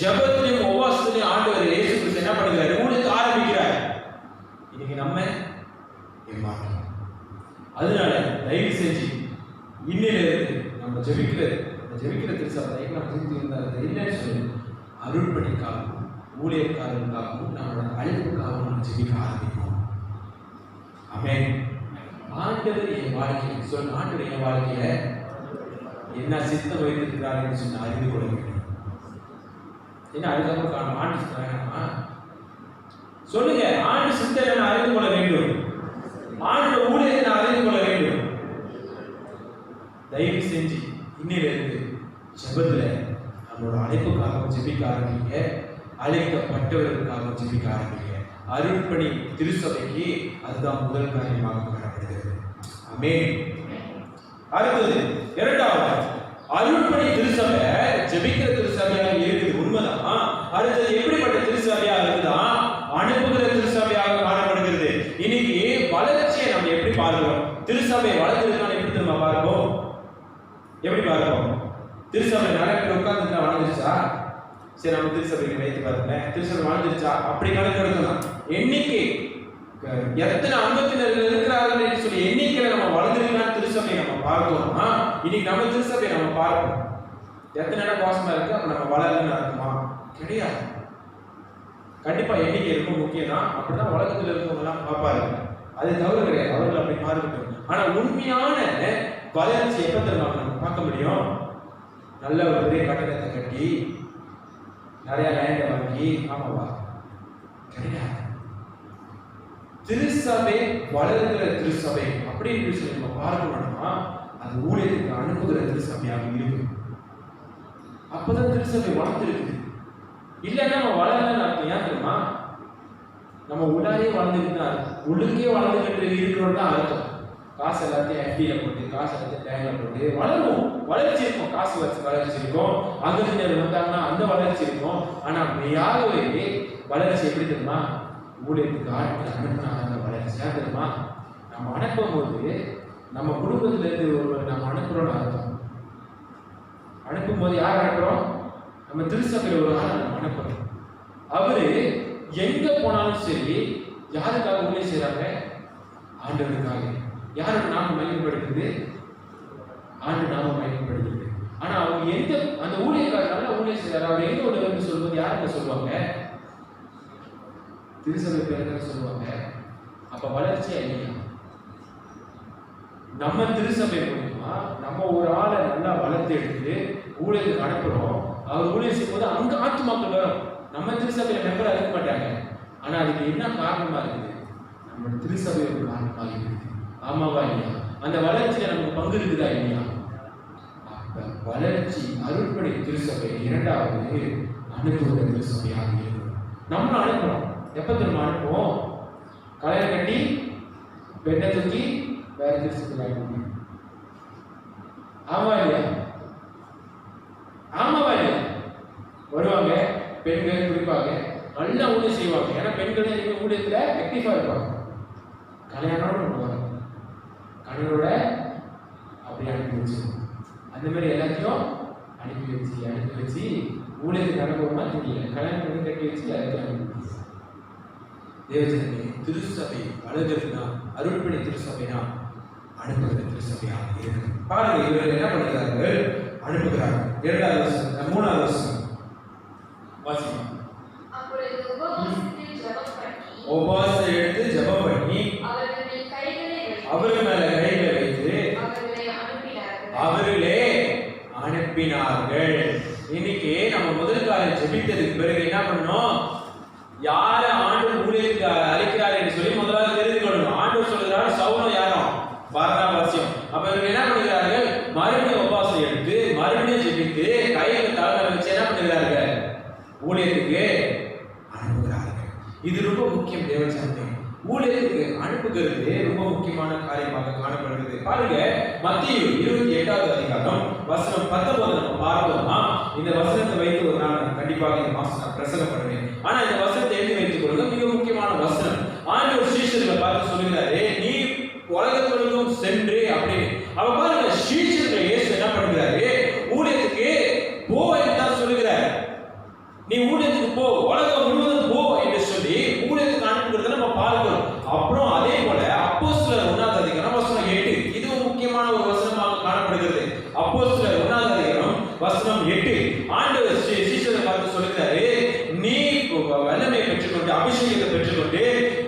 ஜெபத்திலும் உபவாசத்திலும் ஆண்டவர் இயேசு கிறிஸ்து என்ன பண்ணுகிறார்? ஊழியத்தை ஆரம்பிக்கிறார். இன்னைக்கு நம்ம ஏமாறோம். அதனால தயவு செஞ்சு இன்னிலிருந்து நம்ம ஜெபிக்கிற திருச்சபை நம்ம செஞ்சு இருந்தால் இல்லைன்னு சொல்லி அருள்பணிக்காகவும் ஊழியக்காரர்களுக்காகவும் நம்மளோட அழைப்புக்காகவும் நம்ம ஜெபிக்க ஆரம்பிப்போம். ஆமென். ஆண்டவர் என் வாழ்க்கையில் சொல்ல, ஆண்டவர் என் வாழ்க்கையில என்ன சித்தம் வைத்திருக்கிறார் என்று சொன்ன அறிந்து கொள்ள வேண்டும். என்ன அதுக்கப்புறம் ஆண்டு சித்தமா சொல்லுங்க. ஆண்டு சித்தம் நான் அறிந்து கொள்ள வேண்டும். ஆண்டு ஊழியத்தை நான் அறிந்து கொள்ள வேண்டும். தயவு செஞ்சு இன்னிலிருந்து ஜெபத்துல நம்மளோட அழைப்புக்காகவும் ஜெபிக்க ஆரம்பிங்க. அழைக்கப்பட்டவர்களுக்காகவும் ஜெபிக்க ஆரம்பிங்க. அருள்பணி திருச்சபைக்கு அதுதான் முதல் காரியமாக காணப்படுகிறது. ஆமென். அடுத்தது 2வது அருள்பணி திருச்சபை ஜெபிக்கிற திருச்சபையாக இருக்குது, உண்மைதான். அடுத்தது எப்படிப்பட்ட திருச்சபையாக இருக்குதா? அனுப்புகிற திருச்சபையாக காணப்படுகிறது. இன்னைக்கு வளர்ச்சியை நம்ம எப்படி பார்க்கிறோம்? திருச்சபை வளர்ந்திருக்கான்னு எப்படி நம்ம பார்ப்போம்? எப்படி பார்ப்போம்? திருச்சபை நடக்கிற உட்கார்ந்து வளர்ந்துருச்சா? சரி, நம்ம திருச்சபைக்கு வைத்து பாருங்க. திருச்சபை வளர்ந்துருச்சா? அப்படி கணக்கு எடுக்கலாம். எண்ணிக்கை எத்தனை அங்கத்தினர்கள் இருக்கிறார்கள் என்று சொல்லி எண்ணிக்கையில நம்ம வளர்ந்துருக்கான்னு திருச்சபையை நம்ம பார்த்தோம்னா, இன்னைக்கு நம்ம திருச்சபையை நம்ம பார்ப்போம். எத்தனை இடம் பாசமா இருக்கு, அப்ப நம்ம வளரணும்னு அர்த்தமா? கிடையாது. கண்டிப்பா எண்ணிக்கை ரொம்ப முக்கியம் தான். அப்படிதான் உலகத்தில் இருக்கவங்க எல்லாம் பார்ப்பாரு. அது தவறு கிடையாது, அவர்கள் அப்படி மாறிவிட்டோம். ஆனா உண்மையான வளர்ச்சி எப்ப தெரியுமா நம்ம பார்க்க முடியும்? நல்ல ஒரு பெரிய கட்டடத்தை கட்டி நிறைய லேண்டை வாங்கி ஆமாவா? கிடையாது. திருச்சபை வளர்கிற திருச்சபை அப்படின்னு சொல்லி நம்ம பார்க்கணும்னா அது ஊழியத்துக்கு அனுப்புகிற திருச்சபையாக இருக்கு. அப்பதான் திருச்சபை வளர்ந்துருக்குது. இல்லைன்னா நம்ம வளரலன்னு அர்த்தம். ஏன் தெரியுமா? நம்ம உள்ளாரே வளர்ந்துக்கிட்டு உள்ளுக்கே வளர்ந்துக்கிட்டு இருக்கிறோம் தான் அர்த்தம். காசு எல்லாத்தையும் எஃப்டியில் போட்டு, காசு எல்லாத்தையும் பேங்க்ல போட்டு வளரும். வளர்ச்சி இருக்கும், காசு வச்சு வளர்ச்சி இருக்கும், அங்கறிஞர் வந்தாங்கன்னா அந்த வளர்ச்சி இருக்கும். ஆனா மெய்யாகவே வளர்ச்சி எப்படி தெரியுமா? ஊழியத்துக்கு ஆட்கள் அனுப்பினா அந்த வளர்ச்சி. ஏன் தெரியுமா? நம்ம அனுப்பும் போது நம்ம குடும்பத்துல இருந்து ஒருவர் நம்ம அனுப்புறோம்னு அர்த்தம். அனுப்பும் போது யார் அனுப்புறோம்? நம்ம திருச்சபையில் ஒரு ஆள் நம்ம அனுப்புறோம். அவரு எங்க போனாலும் சரி யாருக்காக ஊழியம் செய்யறாங்க? ஆண்டவருக்காக. யாரோட நாம மகிமைப்படுத்துது? ஆண்டு நாம மகிமைப்படுத்துது. ஆனா அவங்க எந்த அந்த ஊழியக்காரனால ஊழியம் செய்யறாரு, அவர் எங்க உள்ள சொல்லும்போது யாருக்கு சொல்லுவாங்க? திருச்சபை பேருக்கு சொல்லுவாங்க. அப்ப வளர்ச்சியா இல்லையா? நம்ம திருச்சபை மூலமா நம்ம ஒரு ஆளை நல்லா வளர்த்து எடுத்து ஊழியத்துக்கு அனுப்புறோம். அவர் ஊழியம் செய்யும் போது அங்க ஆத்துமாக்கள் வரும். நம்ம திருச்சபையில மெம்பரா இருக்க மாட்டாங்க. ஆனா அதுக்கு என்ன காரணமா இருக்குது? நம்ம திருச்சபை ஒரு காரணமாக இருக்குது. ஆமாவா இல்லையா? அந்த வளர்ச்சியில நமக்கு பங்கு இருக்குதா இல்லையா? அப்ப வளர்ச்சி அருட்படை திருச்சபை இரண்டாவது அனுப்புகிற திருச்சபையாக இருக்கும். நம்மளும் அனுப்புறோம். எப்ப திரும்ப அனுப்புவோம்? கலையை கட்டி பெண்ணை தூக்கி வேற திருச்சபை அனுப்பி. ஆமா இல்லையா? ஆமாவா இல்லையா? வருவாங்க பெண்கள், குறிப்பாக நல்லா ஊழியம் செய்வாங்க. ஏன்னா பெண்கள் இனிமே ஊழியத்துல ஆக்டிவா இருப்பாங்க. கல்யாணம் பண்ணுவாங்க, கணவரோட அப்படி அனுப்பி வச்சு அந்த மாதிரி எல்லாத்தையும் அனுப்பி வச்சு ஊழியத்துக்கு அனுபவமா தெரியல. கல்யாணம் பண்ணி கட்டி வச்சு எல்லாத்தையும் அனுப்பி வச்சு தேவஜனமே திருச்சபை வளர்கிறதுனா அருள்பணி திருச்சபைனா அனுப்புகிற திருச்சபையாக இருக்கு. பாருங்க, இவர்கள் என்ன பண்ணுகிறார்கள்? அனுப்புகிறார்கள். இரண்டாவது வருஷம், மூணாவது வருஷம் வாசிக்கலாம். உபவாசம் எடுத்து ஜெபம் பண்ணி அவர்கள் மேல கைகளை வைத்து அவர்களே அனுப்பினார்கள். இன்னைக்கு நம்ம முதல் காலம் ஜெபித்ததுக்கு பிறகு என்ன பண்ணணும்? யார ஆண்டவர் ஊழியத்துக்கு அழைக்கிறார் என்று சொல்லி முதலாவது தெரிந்து கொள்ளணும். ஆண்டவர் சொல்கிறார் சவுலும் யாரும் பர்னபாவும். அப்ப இவர்கள் என்ன பண்ணுகிறார்கள்? மறுபடியும் உபவாசம் எடுத்து மறுபடியும் ஜெபித்து கைகளை தலை வச்சு என்ன பண்ணுகிறார்கள்? ஊழியத்துக்கு அனுப்புகிறார்கள். இது ரொம்ப முக்கியம். தேவஜனமே ஊழியத்துக்கு அனுப்புகிறது ரொம்ப முக்கியமான காரியமாக காணப்படுகிறது. பாருங்க, மத்தேயு 28வது அதிகாரம் வசனம் 19 நம்ம பார்த்தோம்னா இந்த வசனத்தை வைத்து ஒரு நாள் கண்டிப்பாக இந்த மாசம் நான் பிரசங்கம் பண்ணுவேன். ஆனா இந்த வசனத்தை எழுதி வைத்துக் கொள்ளுங்க. மிக முக்கியமான வசனம். ஆண்டவர் சீஷர்களை பார்த்து சொல்லுகிறாரு, நீ உலகத்திற்கும் சென்று அப்படின்னு. அவ பாருங்க, சீஷர்களை இயேசு என்ன பண்ணுகிறாரு? ஊழியத்துக்கு போ என்று தான் சொல்லுகிறார். நீ ஊழியத்துக்கு போ, உலகம் முழுவதும் போ என்று சொல்லி ஊழியத்துக்கு அனுப்புகிறத நம்ம பார்க்கிறோம். அப்புறம் அதே போல அப்போஸ்தலர் 1வது அதிகாரம் வசனம் 8, இதுவும் முக்கியமான ஒரு வசனமாக காணப்படுகிறது. அப்போஸ்தலர் 1வது அதிகாரம் வசனம் 8, ஆண்டவர் சீஷரை பார்த்து சொல்லுகிறாரு, நீ வல்லமை பெற்றுக்கொண்டு அபிஷேகத்தை பெற்றுக்கொண்டு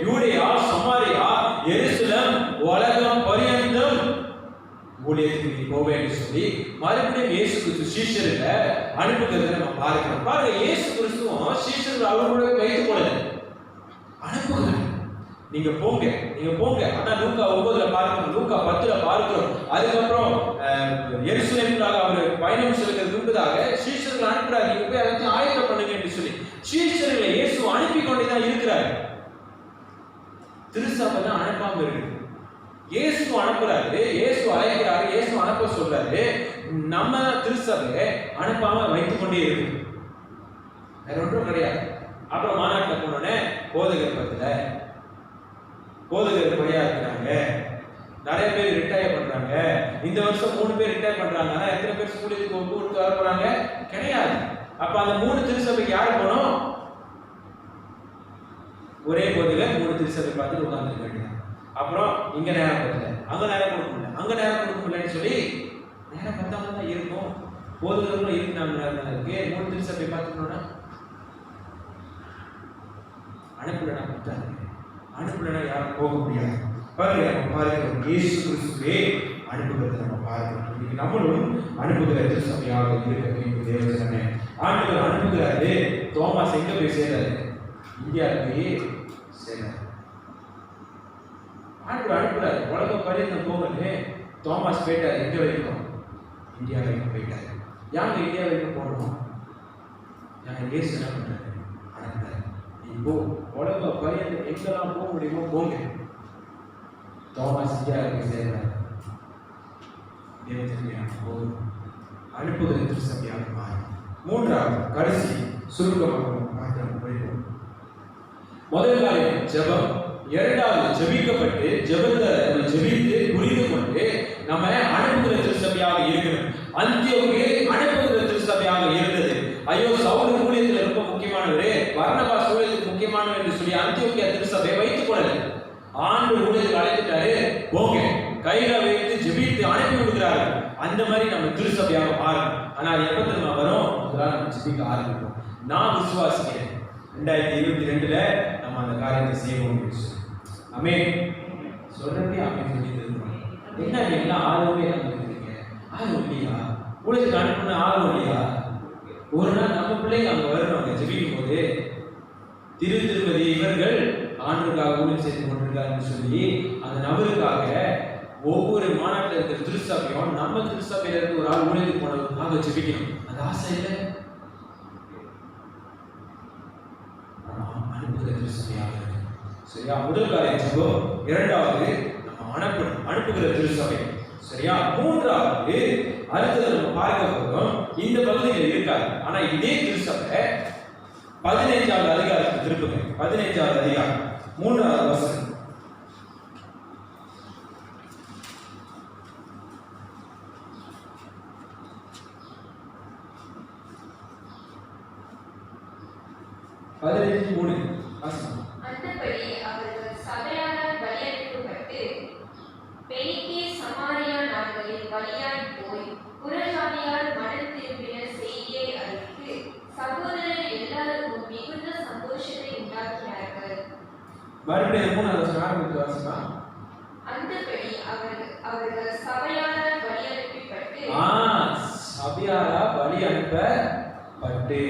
யூதேயா, சமாரியா, எருசலேம், உலகம் பரியந்தம் ஊழியத்துக்கு நீ போவே என்று சொல்லி மறுபடியும் இயேசு கிறிஸ்து சீஷர்களை அனுப்புகிறத நம்ம பார்க்கிறோம். பாருங்க, இயேசு கிறிஸ்துவும் சீஷர்கள் அவர்களோட வைத்துக் கொள்ள அனுப்புகிறார். நீங்க போங்க, நீங்க போங்க. ஆனா லூக்கா 9ல பார்க்கிறோம், லூக்கா 10ல பார்க்கிறோம். அதுக்கப்புறம் எருசலேமுக்காக அவர் பயணம் செல்கிறதுக்கு முன்பதாக சீஷர்கள் அனுப்புறாரு, நீங்க போய் எல்லாத்தையும் ஆயத்தம் பண்ணுங்க என்று சொல்லி சீஷர்களை இயேசு அனுப்பி கொண்டுதான் இருக்கிறார். திருச்சபை தான் அனுப்பாம இருக்கு. இயேசு அனுப்புறாரு, இயேசு அழைக்கிறாரு, இயேசு அனுப்ப சொல்றாரு. நம்ம திருச்சபை அனுப்பாம வைத்துக் கொண்டே இருக்கு. வேற ஒன்றும் கிடையாது. அப்புறம் மாநாட்டில் போனோடனே போதகர் பணியா இருக்கிறாங்க. நிறைய பேர் ரிட்டையர் பண்றாங்க. இந்த வருஷம் 3 பேர் ரிட்டையர் பண்றாங்க. ஆனா எத்தனை பேர் ஸ்கூலுக்கு கூப்பிட்டு வர போறாங்க? கிடையாது. அப்ப அந்த 3 திருச்சபைக்கு யாரு போனோம்? ஒரே போதகர் 3 திருச்சபை பார்த்துட்டு உட்கார்ந்து வேண்டியது. அப்புறம் இங்க நேரம் கொடுக்கல, அங்க நேரம் கொடுக்க முடியல, அங்க நேரம் கொடுக்க முடியலன்னு சொல்லி நேரம் பத்தாம தான் இருக்கும். போதகர்களும் இருக்கிறாங்க. 3 திருச்சபை பார்த்துக்கணும்னா அனுப்பலனா பத்தாது. அனுப்பலனா யாரும் போக முடியாது. பாருங்க, இயேசு கிறிஸ்துவே அனுப்புகிறத நம்ம பார்க்கிறோம். இன்னைக்கு நம்மளும் அனுப்புகிற திருச்சபையாக இருக்க வேண்டும். தேவஜனமே, ஆண்டவர் அனுப்புகிறாரு. தோமாஸ் எங்க போய் சேர்றாரு? இந்தியாவுக்கு சேர்றாரு. ஆண்டவர் அனுப்புறாரு. உலக பரியந்தம் போகலே தோமாஸ் போயிட்டாரு. எங்க வரைக்கும்? இந்தியா வரைக்கும் போயிட்டாரு. யாங்க இந்தியா வரைக்கும் போகணும்? யாங்க இயேசு என்ன பண்றாரு? அனுப்புறாரு. இப்போ உலக பரியந்தம் எங்கெல்லாம் போக முடியுமோ போங்க. தோமாஸ் இந்தியாவுக்கு சேர்றாரு. அனுப்புகிற திருச்சபையாக மாறும். மூன்றாவது கடைசி சுருக்கமாக மாற்றம் போயிடும். முதல் காரியம் ஜெபம். இரண்டாவது ஜெபிக்கப்பட்டு ஜெபத்தை ஜெபித்து புரிந்து கொண்டு நம்ம அனுப்புகிற திருச்சபையாக இருக்கணும். அந்தியோக்கு அனுப்புகிற திருச்சபையாக இருந்தது. ஐயோ, சவுல் ஊழியத்தில் ரொம்ப முக்கியமானவரே, பர்னபாஸ் ஊழியத்துக்கு முக்கியமானவர் என்று சொல்லி அந்தியோக்கியா திருச்சபையை வைத்துக் கொள்ளல. ஆண்டு ஊழியத்துக்கு அழைத்துட்டாரு, போங்க, கையில வைத்து ஜெபித்து அனுப்பி விடுகிறார்கள். அந்த மாதிரி நம்ம திருச்சபையாக மாறும். ஆனால் எப்ப நம்ம வரும்? அதெல்லாம் நம்ம ஜெபிக்க ஆரம்பிப்போம். நான் விசுவாசிக்கிறேன் 2022 நம்ம அந்த காரியத்தை செய்வோம். ஆமென். சொல்றதே ஆமென் சொல்லிட்டு இருக்கோம். என்ன எல்லாம் ஆர்வமே வந்துருக்கீங்க? ஆர்வம் இல்லையா? ஊழியத்துக்கு அனுப்புன ஆர்வம் இல்லையா? ஒரு நாள் நம்ம பிள்ளைங்க அங்க வரணும். ஜெபிக்கும் போது திருப்பதி இவர்கள் ஆண்டுக்காக ஊழியம் செய்து கொண்டிருக்காருன்னு சொல்லி அந்த நபருக்காக ஒவ்வொரு மாநாட்டில் இருக்கிற திருச்சபையும் நம்ம திருச்சபையில இருந்து ஒரு ஆள் ஊழியத்துக்கு போனதுக்காக ஜெபிக்கணும். அந்த ஆசை இல்லை. அனுப்புகிற திருச்சபையாக இருக்கு. சரியா? முதல் காரியம் ஜெபம். இரண்டாவது நம்ம அனுப்புகிற திருச்சபை. சரியா? மூன்றாவது அடுத்தது நம்ம பார்க்க போறோம். இந்த பகுதியில் இருக்காது. ஆனா இதே திருச்சபை 15வது அதிகாரத்துக்கு திருப்புங்க. 15வது அதிகாரம் 3வது வசனம். அந்தபடி அவர்கள் சபையாரால் பலியளிக்கப்பட்டு பெனிக்கே சமாரியா நாடுகளில் பலியாய் போய் புறஜாதியார் மனம் திரும்பின செய்தியை அறிவித்து சகோதரர் எல்லாருக்கும் மிகுந்த சந்தோஷத்தை உண்டாக்கினார்கள். மறுபடியும் 3வது வசனம் ஆரம்பித்து வாசிப்பா. அந்தபடி அவர்கள் சபையாரால் பலியளிக்கப்பட்டு சபையாரால் பலி அனுப்பப்பட்டு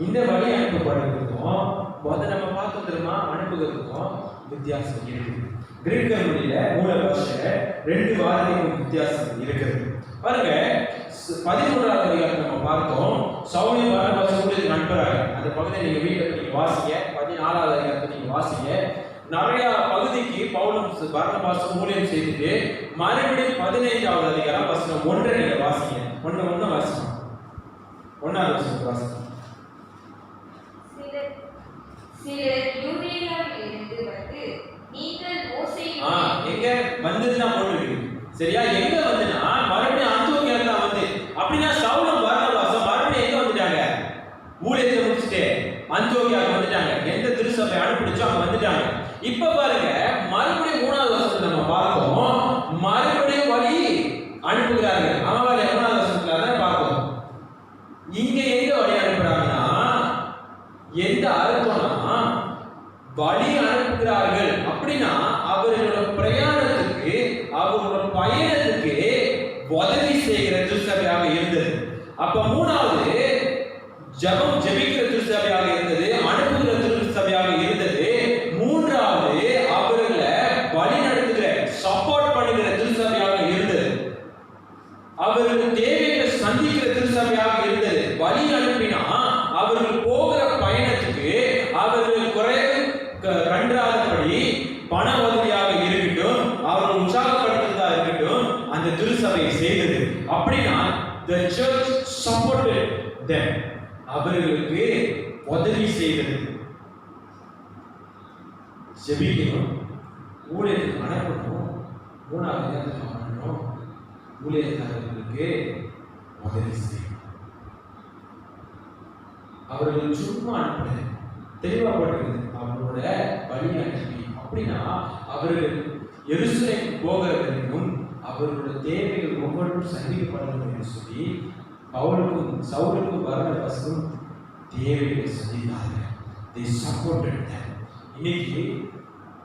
இந்த வழி அனுப்பப்படுறதுக்கும் நம்ம பார்த்தோம் தெரியுமா, அனுப்புகிறதுக்கும் வித்தியாசம் இருக்கு. கிரீக்க மொழியில மூல பாஷையில 2 வார்த்தைக்கும் வித்தியாசம் இருக்குது. பாருங்க, 13வது அதிகாரத்தை நம்ம பார்த்தோம். சவுல் பர்னபாஸ் ஊழியத்துக்கு அனுப்புறாங்க. அந்த பகுதியை நீங்க வீட்டில் நீங்க வாசிங்க. 14வது அதிகாரத்தை நீங்க வாசிங்க. நிறைய பகுதிக்கு பவுலும் பர்னபாஸும் ஊழியம் செய்துட்டு மறுபடியும் 15வது அதிகாரம் வசனம் 1 நீங்க வாசிங்க. 1 வாசிக்கணும். 1வது வசனம் வாசிக்கணும். சிலர் யூதேயாவில் இருந்து வந்து நீங்கள் மோசேயின் எங்க வந்ததுன்னா போட்டுருக்கு. சரியா? எங்க வந்துனா மறுபடியும் அந்தியோக்கியா தான் வந்து. அப்படினா சவுலும் பர்னபாஸும் மறுபடியும் எங்க வந்துட்டாங்க? ஊழியத்தை முடிச்சிட்டு அந்தியோக்கியாக்கு வந்துட்டாங்க. எந்த திருச்சபை அனுப்பிச்சோ அங்க வந்துட்டாங்க. இப்ப பாருங்க, மறுபடியும் 3வது வசனத்தை நம்ம பார்த்தோம். மறுபடியும் வழி அனுப்புகிறார்கள். அவங்கள 3வது வசனத்துல தான் பார்த்தோம். இங்க எங்க வழி அனுப்புறாங்கன்னா, எந்த அர்த்தம்னா வழி அனுப்புகிறார்கள். அப்படின்னா அவர்களோட பிரயாணத்துக்கு அவங்களோட பயணத்துக்கு உதவி செய்கிற திருச்சபையாக இருந்தது. அப்ப 3வது ஜெபம் ஜெபிக்கிற திருச்சபையாக இருந்தது, அனுப்புகிற திருச்சபையாக இருந்தது. 3வது அவர்களை வழி நடத்துகிற சப்போர்ட் பண்ணுகிற திருச்சபையாக இருந்தது. அவர்கள் தேவைகளை சந்திக்கிற திருச்சபையாக இருந்தது. வழி அனுப்பினா அவர்கள் போகிற பயணத்துக்கு அவர்கள் குறைவு கண்டாதபடி பண உதவியாக இருக்கட்டும், அவர்கள் உற்சாகப்படுத்துவதாக இருக்கட்டும், அந்த திருச்சபையை செய்தது. அப்படின்னா the church supported them. அவர்களுக்கு உதவி செய்தது. ஜெபிக்கணும், ஊழியத்துக்கு அனுப்பணும், 3வது இடத்துல பண்ணணும், ஊழியக்காரர்களுக்கு உதவி செய்யணும். அவர்கள் சும்மா அனுப்பல, தெளிவா போட்டிருக்குது. அவர்களோட வழி அனுப்பி. அப்படின்னா அவர்கள் எருசலேம் போகிறதுக்கும் அவர்களோட தேவைகள் ஒவ்வொன்றும் சந்திக்கப்படணும் என்று சொல்லி பவுலுக்கும் சவுலுக்கும் பர்னபாஸுக்கும் தேவைகளை சந்தித்தார்கள். They supported them. இன்னைக்கு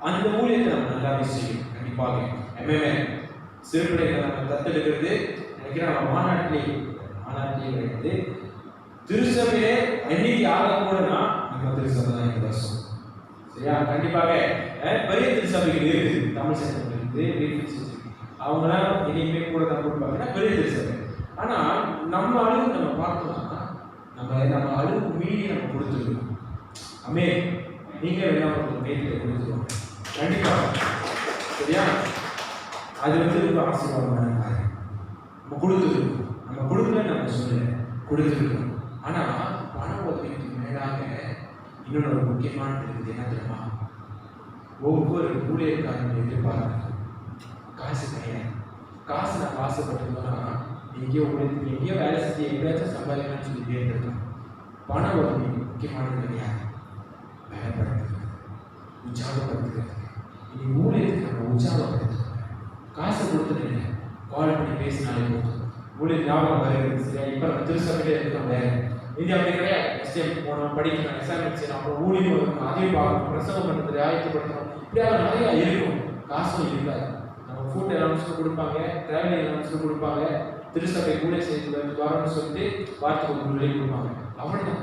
அந்த ஊழியத்தை நம்ம நல்லாவே செய்யணும். கண்டிப்பாக சிறுபிள்ளைகளை நம்ம தத்தெடுக்கிறது நினைக்கிறேன். நம்ம மாநாட்டிலே கிடையாது. திருச்சபையிலே என்னைக்கு ஆகக்கூடனா நம்ம திருச்சபை தான் இந்த வருஷம். சரியா? கண்டிப்பாக பெரிய திருச்சபைகள் இருக்குது, தமிழ் சங்கங்கள் இருக்குது, அவங்களாம் இனிமே கூட தான் கொடுப்பாங்கன்னா பெரிய திருச்சபை. ஆனால் நம்ம அளவு நம்ம பார்த்தோம்னா நம்ம அளவுக்கு மீறி நம்ம கொடுத்துருக்கோம். அமே நீங்கள் வேணாம் ஒரு கேட்டு கொடுத்துருவோம் கண்டிப்பாக. சரியா? அது ரொம்ப ஆசீர்வாதமான காரியம். நம்ம கொடுத்துருக்கோம். நம்ம கொடுக்கல நம்ம சொல்ல கொடுத்துருக்கோம். ஆனால் பண உதவிக்கு மேலாக இன்னொன்று ஒரு முக்கியமான இருக்குது. என்ன தெரியுமா? ஒவ்வொரு ஊழியர்காரங்க எதிர்பார்க்க காசு கிடையாது. காசு நான் ஆசைப்பட்டிருந்தோம்னா எங்கேயோ வேலை செஞ்சு எப்படியாச்சும் சம்பாதிக்கணும்னு சொல்லி கேட்டுருக்கோம். பண உதவி முக்கியமானது கிடையாது. வேலைப்படுத்துறது, உற்சாகப்படுத்துறது. இன்னைக்கு ஊழியருக்கு நம்ம உற்சாகப்படுத்துறோம். காசை கொடுத்துட்டு கால் பண்ணி பேசினாலே போதும். ஊழியர் ஞாபகம் வருகிறது. சரியா? இப்போ நம்ம திருச்சபையிலே இருக்கிறோம். வேறு இது அப்படி கிடையாது. நெக்ஸ்ட் டைம் போனோம், படிக்கணும், எக்ஸாம் செய்யணும், அப்புறம் ஊழியம் வரணும், அதையும் பார்க்கணும், பிரசவம் பண்ணுறது, ஆயத்தப்படுத்தணும். இப்படியாக நிறையா இருக்கும். காசும் இருக்காது. நம்ம ஃபுட் அலவன்ஸும் கொடுப்பாங்க, ட்ராவலிங் அலவன்ஸும் கொடுப்பாங்க, திருச்சபை கூட செய்து வரணும்னு சொல்லிட்டு வாரத்துக்கு ஒரு வெளியே கொடுப்பாங்க. அவ்வளோதான்.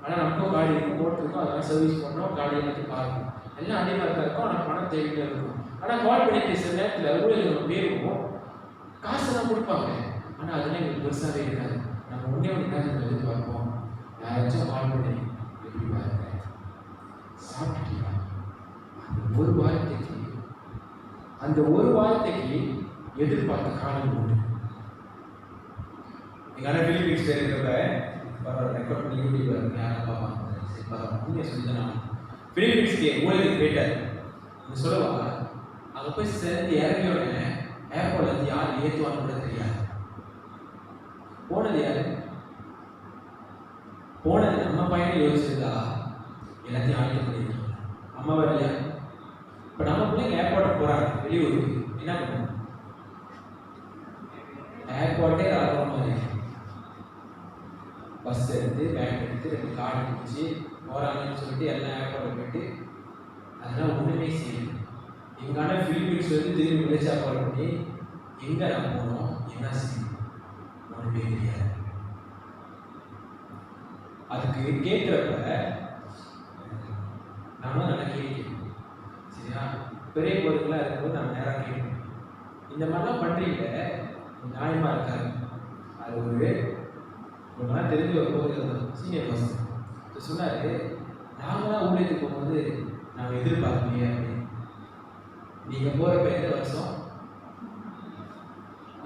ஆனால் நமக்கும் காடி இருக்கும், போட்டிருக்கோம், அதெல்லாம் சர்வீஸ் பண்ணோம், காடி எல்லாத்தையும் பார்க்கணும், எல்லாம் அதே மாதிரி தான் இருக்கும். ஆனால் பணம் தேவையாக இருக்கும். ஆனால் கால் பண்ணிட்டு சில நேரத்தில் ஊழியர் நம்ம பேருவோம், காசு தான் கொடுப்பாங்க. ஆனால் அதெல்லாம் எங்களுக்கு பெருசாகவே இருக்காது. நம்ம ஒன்றே ஒன்று நேரத்தில் எதிர்பார்ப்போம், யாராச்சும் கால் பண்ணி எப்படி பாருங்க சாப்பிட்டீங்களா? அந்த ஒரு வார்த்தைக்கு எதிர்பார்த்த காலம் உண்டு. எங்கள் பிலிப்பின்ஸ் இருக்கிறப்ப ரெக்கார்ட் பண்ணி யூடியூப்ல யாரும் பார்ப்பாங்க. உண்மையை சொல்லி நான் பிலிப்பின்ஸ்க்கு ஊழியருக்கு போயிட்டார். சொல்லவா? அங்கே போய் சேர்ந்து இறங்கியோடனே ஏர்போர்ட்ல இருந்து யார் ஏற்றுவான்னு கூட தெரியாது. போனது யாரு? போனது நம்ம பையனை யோசிச்சிருந்தா எல்லாத்தையும் ஆயத்தம் பண்ணிருக்கோம். அம்மா வரலையா? இப்போ நம்ம பிள்ளைங்க ஏர்போர்ட் போறாங்க வெளியூருக்கு, என்ன பண்ணுவோம்? ஏர்போர்ட்டே ராகுற மாதிரி பஸ் எடுத்து பேக் எடுத்து 2 கார்டு பிடிச்சி போறாங்கன்னு சொல்லிட்டு எல்லாம் ஏர்போர்ட்டை போயிட்டு அதெல்லாம் ஒன்றுமே செய்யணும். எங்கான பிலிப்பீன்ஸ் வந்து திடீர்னு விளைச்சா கால் பண்ணி எங்கே நான் போனோம், என்ன செய்யணும், ஒன்றுமே தெரியாது. அதுக்கு கேட்குறப்ப நம்ம நல்லா கேட்கணும். சரியா? பெரிய பொருட்களாக இருக்கும்போது நம்ம நேராக கேட்கணும். இந்த மாதிரிலாம் பண்ணுறீங்க நியாயமாக இருக்காது. அது ஒரு நாள் தெரிஞ்சு ஒரு சீனியர் பர்சன் சொன்னார், நாங்களாம் ஊழியத்துக்கு போகும்போது நாங்கள் எதிர்பார்க்கலையே அப்படின்னு. நீங்கள் போகிறப்ப எந்த வருஷம்?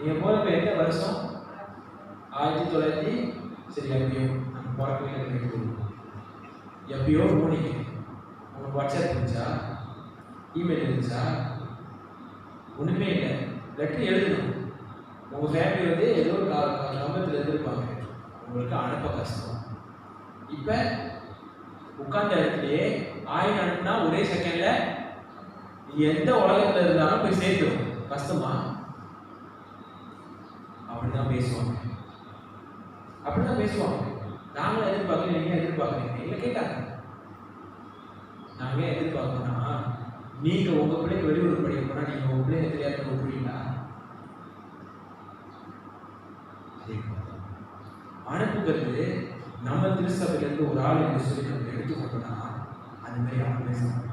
1900 சரி எப்பயோ நம்ம பிறக்கவே எப்பயோ போனீங்க. உங்களுக்கு வாட்ஸ்அப் இருந்துச்சா, இமெயில் இருந்துச்சா? ஒன்றுமே இல்லை. லெட்டர் எழுதணும். உங்கள் ஃபேமிலி வந்து ஏதோ ஒரு நம்பத்தில் எழுதிருப்பாங்க, உங்களுக்கு அனுப்ப கஷ்டம். இப்போ உட்கார்ந்த இடத்துலையே ஆயின் அனுப்புனா ஒரே செகண்டில் எந்த உலகத்தில் இருந்தாலும் போய் சேர்த்துடும். கஷ்டமா? அப்படிதான் பேசுவாங்க. நாங்களும் எதிர்பார்க்கல, நீங்க எதிர்பார்க்குறீங்க. எங்களை கேட்டாங்க, நாங்கள் எதிர்பார்க்கணும்னா நீங்க உங்க பிள்ளைக்கு வெளியூர் படிக்க போனா நீங்க உங்க பிள்ளைங்க தெரியாத விட்டுருவீங்களா? அனுப்புகிறது நம்ம திருச்சபையிலிருந்து ஒரு ஆள் என்று சொல்லி நம்ம எடுத்துக்கொண்டோம்னா அது மாதிரி அவங்க பேசணும்.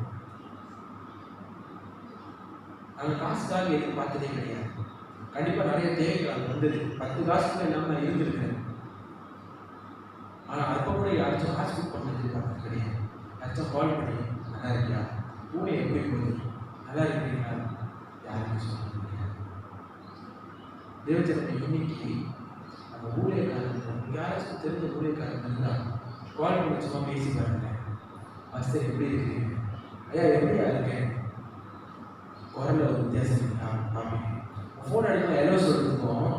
நாங்கள் காசுக்காக எதிர்பார்த்ததே கிடையாது. கண்டிப்பாக நிறைய தேவைகள் அது வந்தது. 10 காசுக்குள்ள இல்லாமல் இருந்திருக்கிறேன். ஆனால் அப்போ கூட யாராச்சும் காசு புக் பண்ணது எதிர்பார்த்தது கிடையாது. யாராச்சும் கால் பண்ணி நல்லா இருக்கியா, பூனை எப்படி போகுது, நல்லா இருக்கிறீங்களா, யாருக்கும் சொல்ல முடியாது. தேவச்சரத்தை இன்னைக்கு நம்ம ஊழியக்காரங்க யாராச்சும் தெரிஞ்ச ஊழியக்காரங்க இருந்தால் கால் பண்ணி சும்மா பேசி பாருங்க. மாஸ்டர் எப்படி இருக்கீங்க, ஐயா எப்படியா இருக்கேன், குரலில் ஒரு வித்தியாசம் இருக்கா பார்ப்பீங்க. ஃபோன் அடிக்கும் எல்லோ சொல்லிருக்கோம்,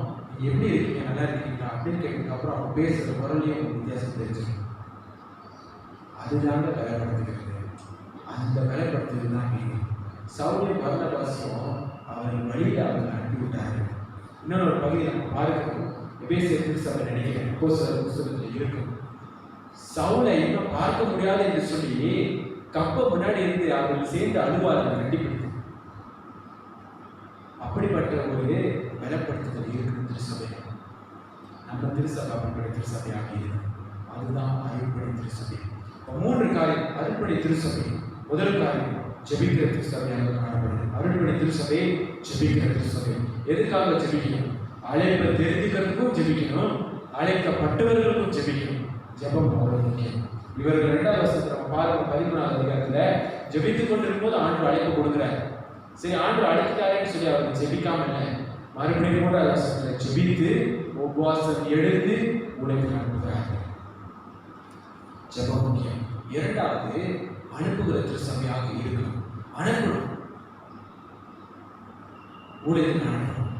எப்படி இருக்கீங்க, நல்லா இருக்கீங்களா அப்படின்னு கேட்டதுக்கப்புறம் அவங்க பேசுகிற குரல்லையும் ஒரு வித்தியாசம் தெரிஞ்சுக்கணும். அதுதாங்க வேலைப்படுத்துகிறது. அந்த வேலைப்படுத்துறது தான் மீன். சவுலையும் பர்னபாஸையும் அவர் வழியில் அவங்க அனுப்பிவிட்டாரு. இன்னொரு பகுதி நம்ம பார்க்கிறோம். எபேசியர் திருச்சபை நினைக்கிறேன் அப்போஸ்தலர் புத்தகத்தில் இருக்கும். சவுலை இன்னும் பார்க்க முடியாது என்று சொல்லி கப்ப முன்னாடி இருந்து அவர்கள் சேர்ந்து அழுவார்கள் கண்டிப்பாக. அப்ப அப்படிப்பட்ட ஒரு பலப்படுத்துதல் இருக்கு திருச்சபை. நம்ம திருச்சபை அப்படிப்பட்ட திருச்சபையாக இருக்கு. அதுதான் அருள்பணி திருச்சபை. 3 காரியம் அருள்பணி திருச்சபை. முதல் காரியம் ஜெபிக்கிற திருச்சபையாக காணப்படுது. அருள்பணி திருச்சபை ஜெபிக்கிற திருச்சபை. எதுக்காக ஜெபிக்கணும்? அழைப்பை தெரிஞ்சுக்கிறதுக்கும் ஜெபிக்கணும், அழைக்கப்பட்டவர்களுக்கும் ஜெபிக்கணும். ஜெபம் அவ்வளவு முக்கியம். இவர்கள் 2வது வசனத்தை நம்ம பாருங்க, 13வது அதிகாரத்துல ஜெபித்துக் கொண்டிருக்கும் போது ஆண்டவர் அழைப்பு கொடுக்கிறார். சரி, ஆண்டவர் அழைக்கிறாருன்னு சொல்லி அவர்கள் ஜெபிக்காம இல்லை, மறுபடியும் கூட வசனத்துல ஜெபித்து உபவாசம் எடுத்து உழைப்பு அனுப்புகிறார்கள். ஜெபம் முக்கியம். 2வது அனுப்புகிற திருச்சபையாக இருக்கணும். அனுப்பணும், ஊழியர்கள் அனுப்பணும்.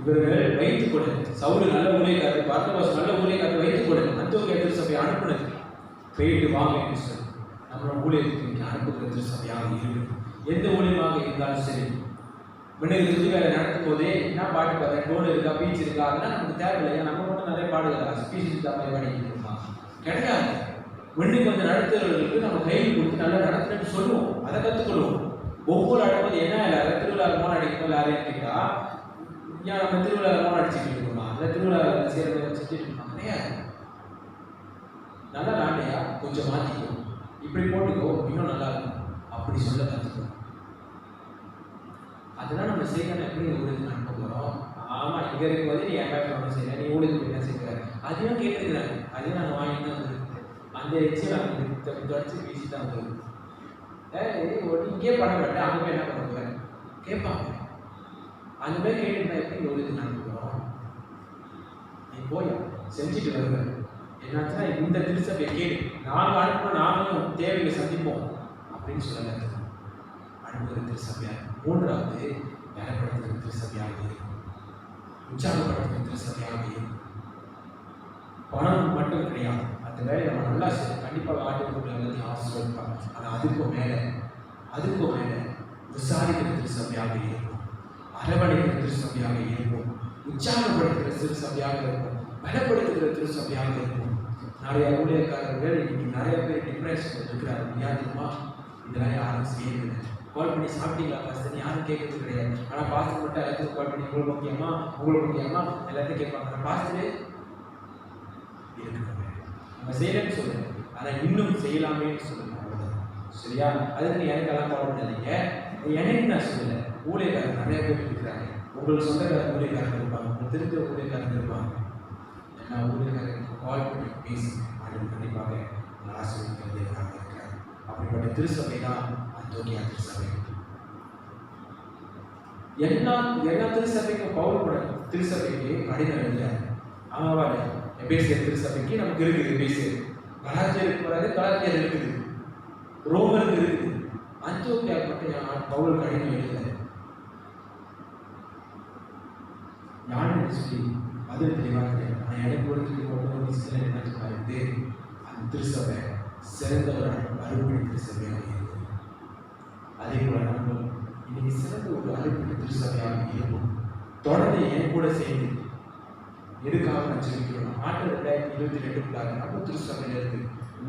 இவர்கள் வைத்துக் கொண்டு சவுல் நல்ல ஊழியக்காரர், பர்னபாஸ் நல்ல ஊழியக்காரர் வைத்துக் கொண்டு அந்தியோகியா திருச்சபையை அனுப்புனது. போயிட்டு வாங்க என்று சொல்லி நம்மளோட ஊழியத்துக்கு அனுப்புகிற திருச்சபையாக இருக்கணும். எந்த ஊழியமாக இருந்தாலும் சரி, முன்னாடி துதி வேலை நடத்தும் போதே என்ன பாட்டு பாரு, டோன் இருக்கா, பீச் இருக்கா, அதெல்லாம் நமக்கு தேவையில்லையா? நம்ம மட்டும் நிறைய பாடுகிறா ஸ்பீச் மாதிரி பாடிக்கிட்டு இருப்பாங்க. கிடையாது. முன்னே கொஞ்சம் நடத்துறவர்களுக்கு நம்ம கையில் கொடுத்து நல்லா நடத்துறேன்னு சொல்லுவோம், அதை கற்றுக்கொள்வோம். ஒவ்வொரு அடைப்பது என்ன இல்லை, திருவிழா மோன் அடிக்கும் யாரையும் கேட்டா, ஏன் நம்ம திருவிழா மோன் அடிச்சுட்டு இருக்கோமா, இல்லை திருவிழா சேர்ந்து வச்சுட்டு இருக்கோம்? கிடையாது. நல்லா நாட்டையா கொஞ்சம் மாற்றிக்கோ, இப்படி போட்டுக்கோ, இன்னும் நல்லா இருக்கும், அப்படி சொல்ல கற்றுக்கோ. அதெல்லாம் நம்ம செய்யணும். எப்படி ஊழியத்துக்கு அனுப்ப போகிறோம்? ஆமாம், இங்கே இருக்கும்போது நீ என் ஒன்றும் செய்யல, நீ ஊழியத்துக்கு என்ன செய்கிற, அதையும் கேட்டுக்கிறாங்க. அதையும் நாங்கள் வாங்கி தான் வந்துருக்கு. அந்த வச்சு நாங்கள் தொடச்சி வீசி தான் வந்துருக்கு. இங்கே பண்ண மாட்டேன், அங்கே போய் என்ன பண்ண போகிறேன் கேட்பாங்க. அந்த மாதிரி கேட்டுட்டா எப்படி ஊழியத்துக்கு அனுப்ப போகிறோம்? நீ போய் செஞ்சுட்டு வருவேன். என்னாச்சுன்னா இந்த திருச்சபையை கேட்டு நாங்கள் அனுப்பணும், நாங்களும் தேவையை சந்திப்போம் அப்படின்னு சொல்லலை. அனுப்புகிற திருச்சபையாக. 3வது வேலைப்படுத்துகிற திருச்சபையாக இருக்கும், உற்சாகப்படுத்துகிற திருச்சபையாக இருக்கும். பணம் மட்டும் கிடையாது, அந்த வேலையை நம்ம நல்லா செய்யணும். கண்டிப்பாக ஆண்டுகள் எல்லாத்தையும் ஆசீர்வதிப்பாங்க. ஆனால் அதுக்கும் மேலே விசாரிக்கிற திருச்சபையாக இருக்கும், அரவணைக்கிற திருச்சபையாக இருக்கும், உற்சாகப்படுத்துகிற திருச்சபையாக இருக்கும், பலப்படுத்துகிற திருச்சபையாக இருக்கும். நிறைய ஊழியக்காரர்கள் இன்னைக்கு நிறைய பேர் டிப்ரெஷன் இருக்கிறாங்க. வியாதிமா இதெல்லாம் யாரும் செய்யறது. கால் பண்ணி சாப்பிட்டீங்களா பாஸ்டர் யாரும் கேட்கறது கிடையாது. ஆனால் பாஸ்டர் மட்டும் எல்லாத்துக்கும் கால் பண்ணி உங்களுக்கு முக்கியமா எல்லாத்தையும் கேட்பாங்க. பாஸ்டர் இருக்குங்க, நம்ம செய்யலன்னு சொல்லுங்க, ஆனால் இன்னும் செய்யலாமேன்னு சொல்லுங்க. அவ்வளோதான், சரியா? அதுக்கு நீ எனக்கெல்லாம் கால் பண்ணாதீங்க. எனக்கு நான் சொல்லலை, ஊழியக்காரர் நிறைய பேர் இருக்கிறாங்க. உங்களுக்கு சொந்தக்கார ஊழியக்காரங்க இருப்பாங்க, உங்களுக்கு தெரிஞ்ச ஊழியக்காரங்க இருப்பாங்க. எல்லா ஊழியக்காரருக்கு கால் பண்ணி பேசுங்க. அது கண்டிப்பாக ஆசீர்வதிக்கிறதே இருக்கிறாங்க. அப்படிப்பட்ட திருச்சபை தான் அந்தியோகியா திருச்சபை. எல்லா திருச்சபைக்கும் பவுல் கூட திருச்சபைக்கு கடிதம் எழுதுறாரு. ஆமாவா? எபேசியர் திருச்சபைக்கு நமக்கு இருக்குது, எபேசியர். கலாத்தியருக்கு போறாரு, கலாத்தியர் இருக்குது, ரோமருக்கு இருக்குது. அந்தியோகியா மட்டும் பவுல் கடிதம் எழுதுறாரு. யாருன்னு சொல்லி அது தெளிவாக ஆனால் எனக்கு ஒரு சில என்ன சொன்னாரு, அந்த திருச்சபை சிறந்த ஒரு அருள்பணி திருச்சபையாக இருக்கும். அதே போல நம்ம இன்னைக்கு சிறந்த ஒரு அருள்பணி திருச்சபையாக இருக்கும். தொடர்ந்து என் கூட சேர்ந்து எதுக்காக நான் சொல்லிக்கிறோம், 2022 நம்ம திருச்சபையில இருக்கு,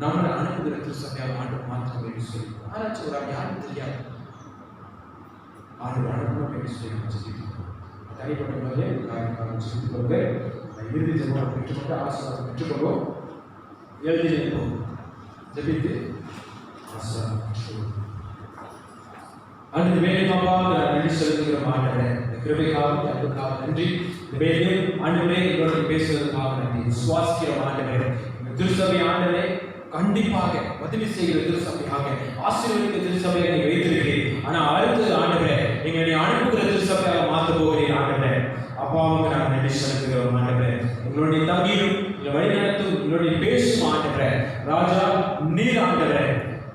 நம்மளை அனுப்புகிற திருச்சபையாக ஆண்டு மாற்றம் என்று சொல்லி ஆராய்ச்சி ஒரு யாரும் தெரியாது. ஆண்டு அனுப்பணும் என்று சொல்லி நம்ம சொல்லிக்கிறோம். தனிப்பட்ட முறையில் காரணம் சொல்லிக் கொள்க இறுதி ஜெபம் பெற்றுக்கொண்டு ஆசீர்வாதம் பெற்றுக்கொள்வோம். எழுதி நிற்போம், ஜெபித்து ஆசீர்வாதம். அந்த வேலைமாவா நன்றி செலுத்துகிறோம் ஆண்டவரே. இந்த கிருபைக்காக அன்புக்காக நன்றி. இந்த வேலையும் ஆண்டவரே எங்களோட பேசுவதற்காக நன்றி. விசுவாசிக்கிறோம் ஆண்டவரே. இந்த திருச்சபை ஆண்டவரே கண்டிப்பாக உதவி செய்கிற திருச்சபையாக ஆசீர்வதிக்கிற திருச்சபையை நீ வைத்திருக்கிறீர். ஆனால் அடுத்தது ஆண்டவரே எங்களை அனுப்புகிற திருச்சபையாக மாற்ற போகிறேன் ஆண்டவரே. அப்பாவுக்கு நாங்கள் நன்றி செலுத்துகிறோம் ஆண்டவரே. எங்களுடைய தங்கியும் எங்களை வழிநடத்தும் எங்களுடைய பேசும் ஆண்டவரே. ராஜா நீர் ஆண்டவரே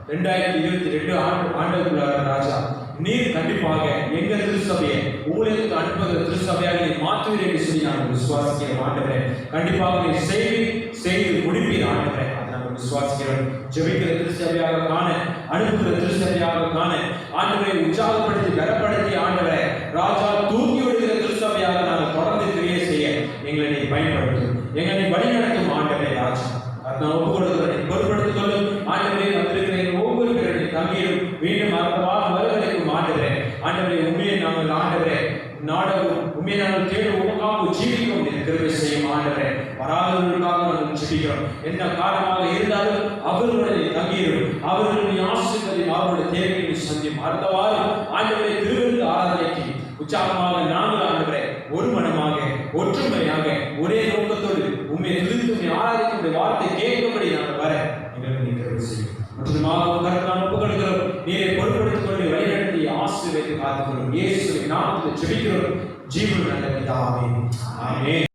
2022 ஆண்டுக்குள்ளார ராஜா நீர் கண்டிப்பாக எங்கள் திருச்சபையை ஊழியத்துக்கு அனுப்புகிற திருச்சபையாக நீ மாற்றுவீர் என்று சொல்லி நாங்கள் விசுவாசிக்கிறோம் ஆண்டவரே. கண்டிப்பாக நீ செய்து முடிப்பீர் ஆண்டவரே. அதை நாங்கள் விசுவாசிக்கிறோம். ஜெபிக்கிற திருச்சபையாக காண, அனுப்புகிற திருச்சபையாக காண ஆண்டவரை உற்சாகப்படுத்தி பலப்படுத்தி ஆண்டவரை ராஜா தூக்கி விடுகிற திருச்சபையாக நாங்கள் தொடர்ந்து கிரியை செய்ய எங்களை நீ பயன்படுத்தும், எங்களை நீ வழிநடத்தும் ஆண்டவரே ராஜா. நான் ஒப்பு கொடுக்கிறேன், பொறுப்படுத்திக் கொள்ளும் ஆண்டவரே. வந்திருக்கிறேன் ஒவ்வொரு பேருடைய தங்கியும் மீண்டும் வருவதற்கும் ஆண்டவரே ஆண்டவரை உண்மையை நாடகம் உண்மையை நாங்கள் தேடும் உமக்காக ஜீவிக்கும் கிருபை செய்யும் ஆண்டவரே. வராதவர்களுக்காக நாங்கள் ஜெபிக்கிறோம். என்ன காரணமாக இருந்தாலும் அவர்களுடைய தங்கியிரும், அவர்களுடைய ஆசீர்வாதம், அவருடைய தேவைகளை சந்தியும். அடுத்த வாரம் ஆண்டவரை திருவிருந்து ஆராதனைக்கு உற்சாகமாக நாங்கள் ஆண்டவரே ஒரு மனமாக ஒற்றுமையாக ஒரே நோக்கத்தோடு உண்மை துதித்து ஆராதிக்கும் வார்த்தை கேட்கும்படி நாங்கள் வர எங்களுக்கு நீ கிருபை செய்யும். முற்றிலுமாக கருத்து நாம் ஒப்புக்கொடுக்கிறோம். நீரை பொருட்படுத்திக் கொண்டு வழிநடத்தி ஆசீர்வதித்து காத்துக்கொள்ளும். இயேசுவின் நாமத்தில் ஜெபிக்கிறோம் ஜீவன் நல்ல பிதாவே. ஆமென்.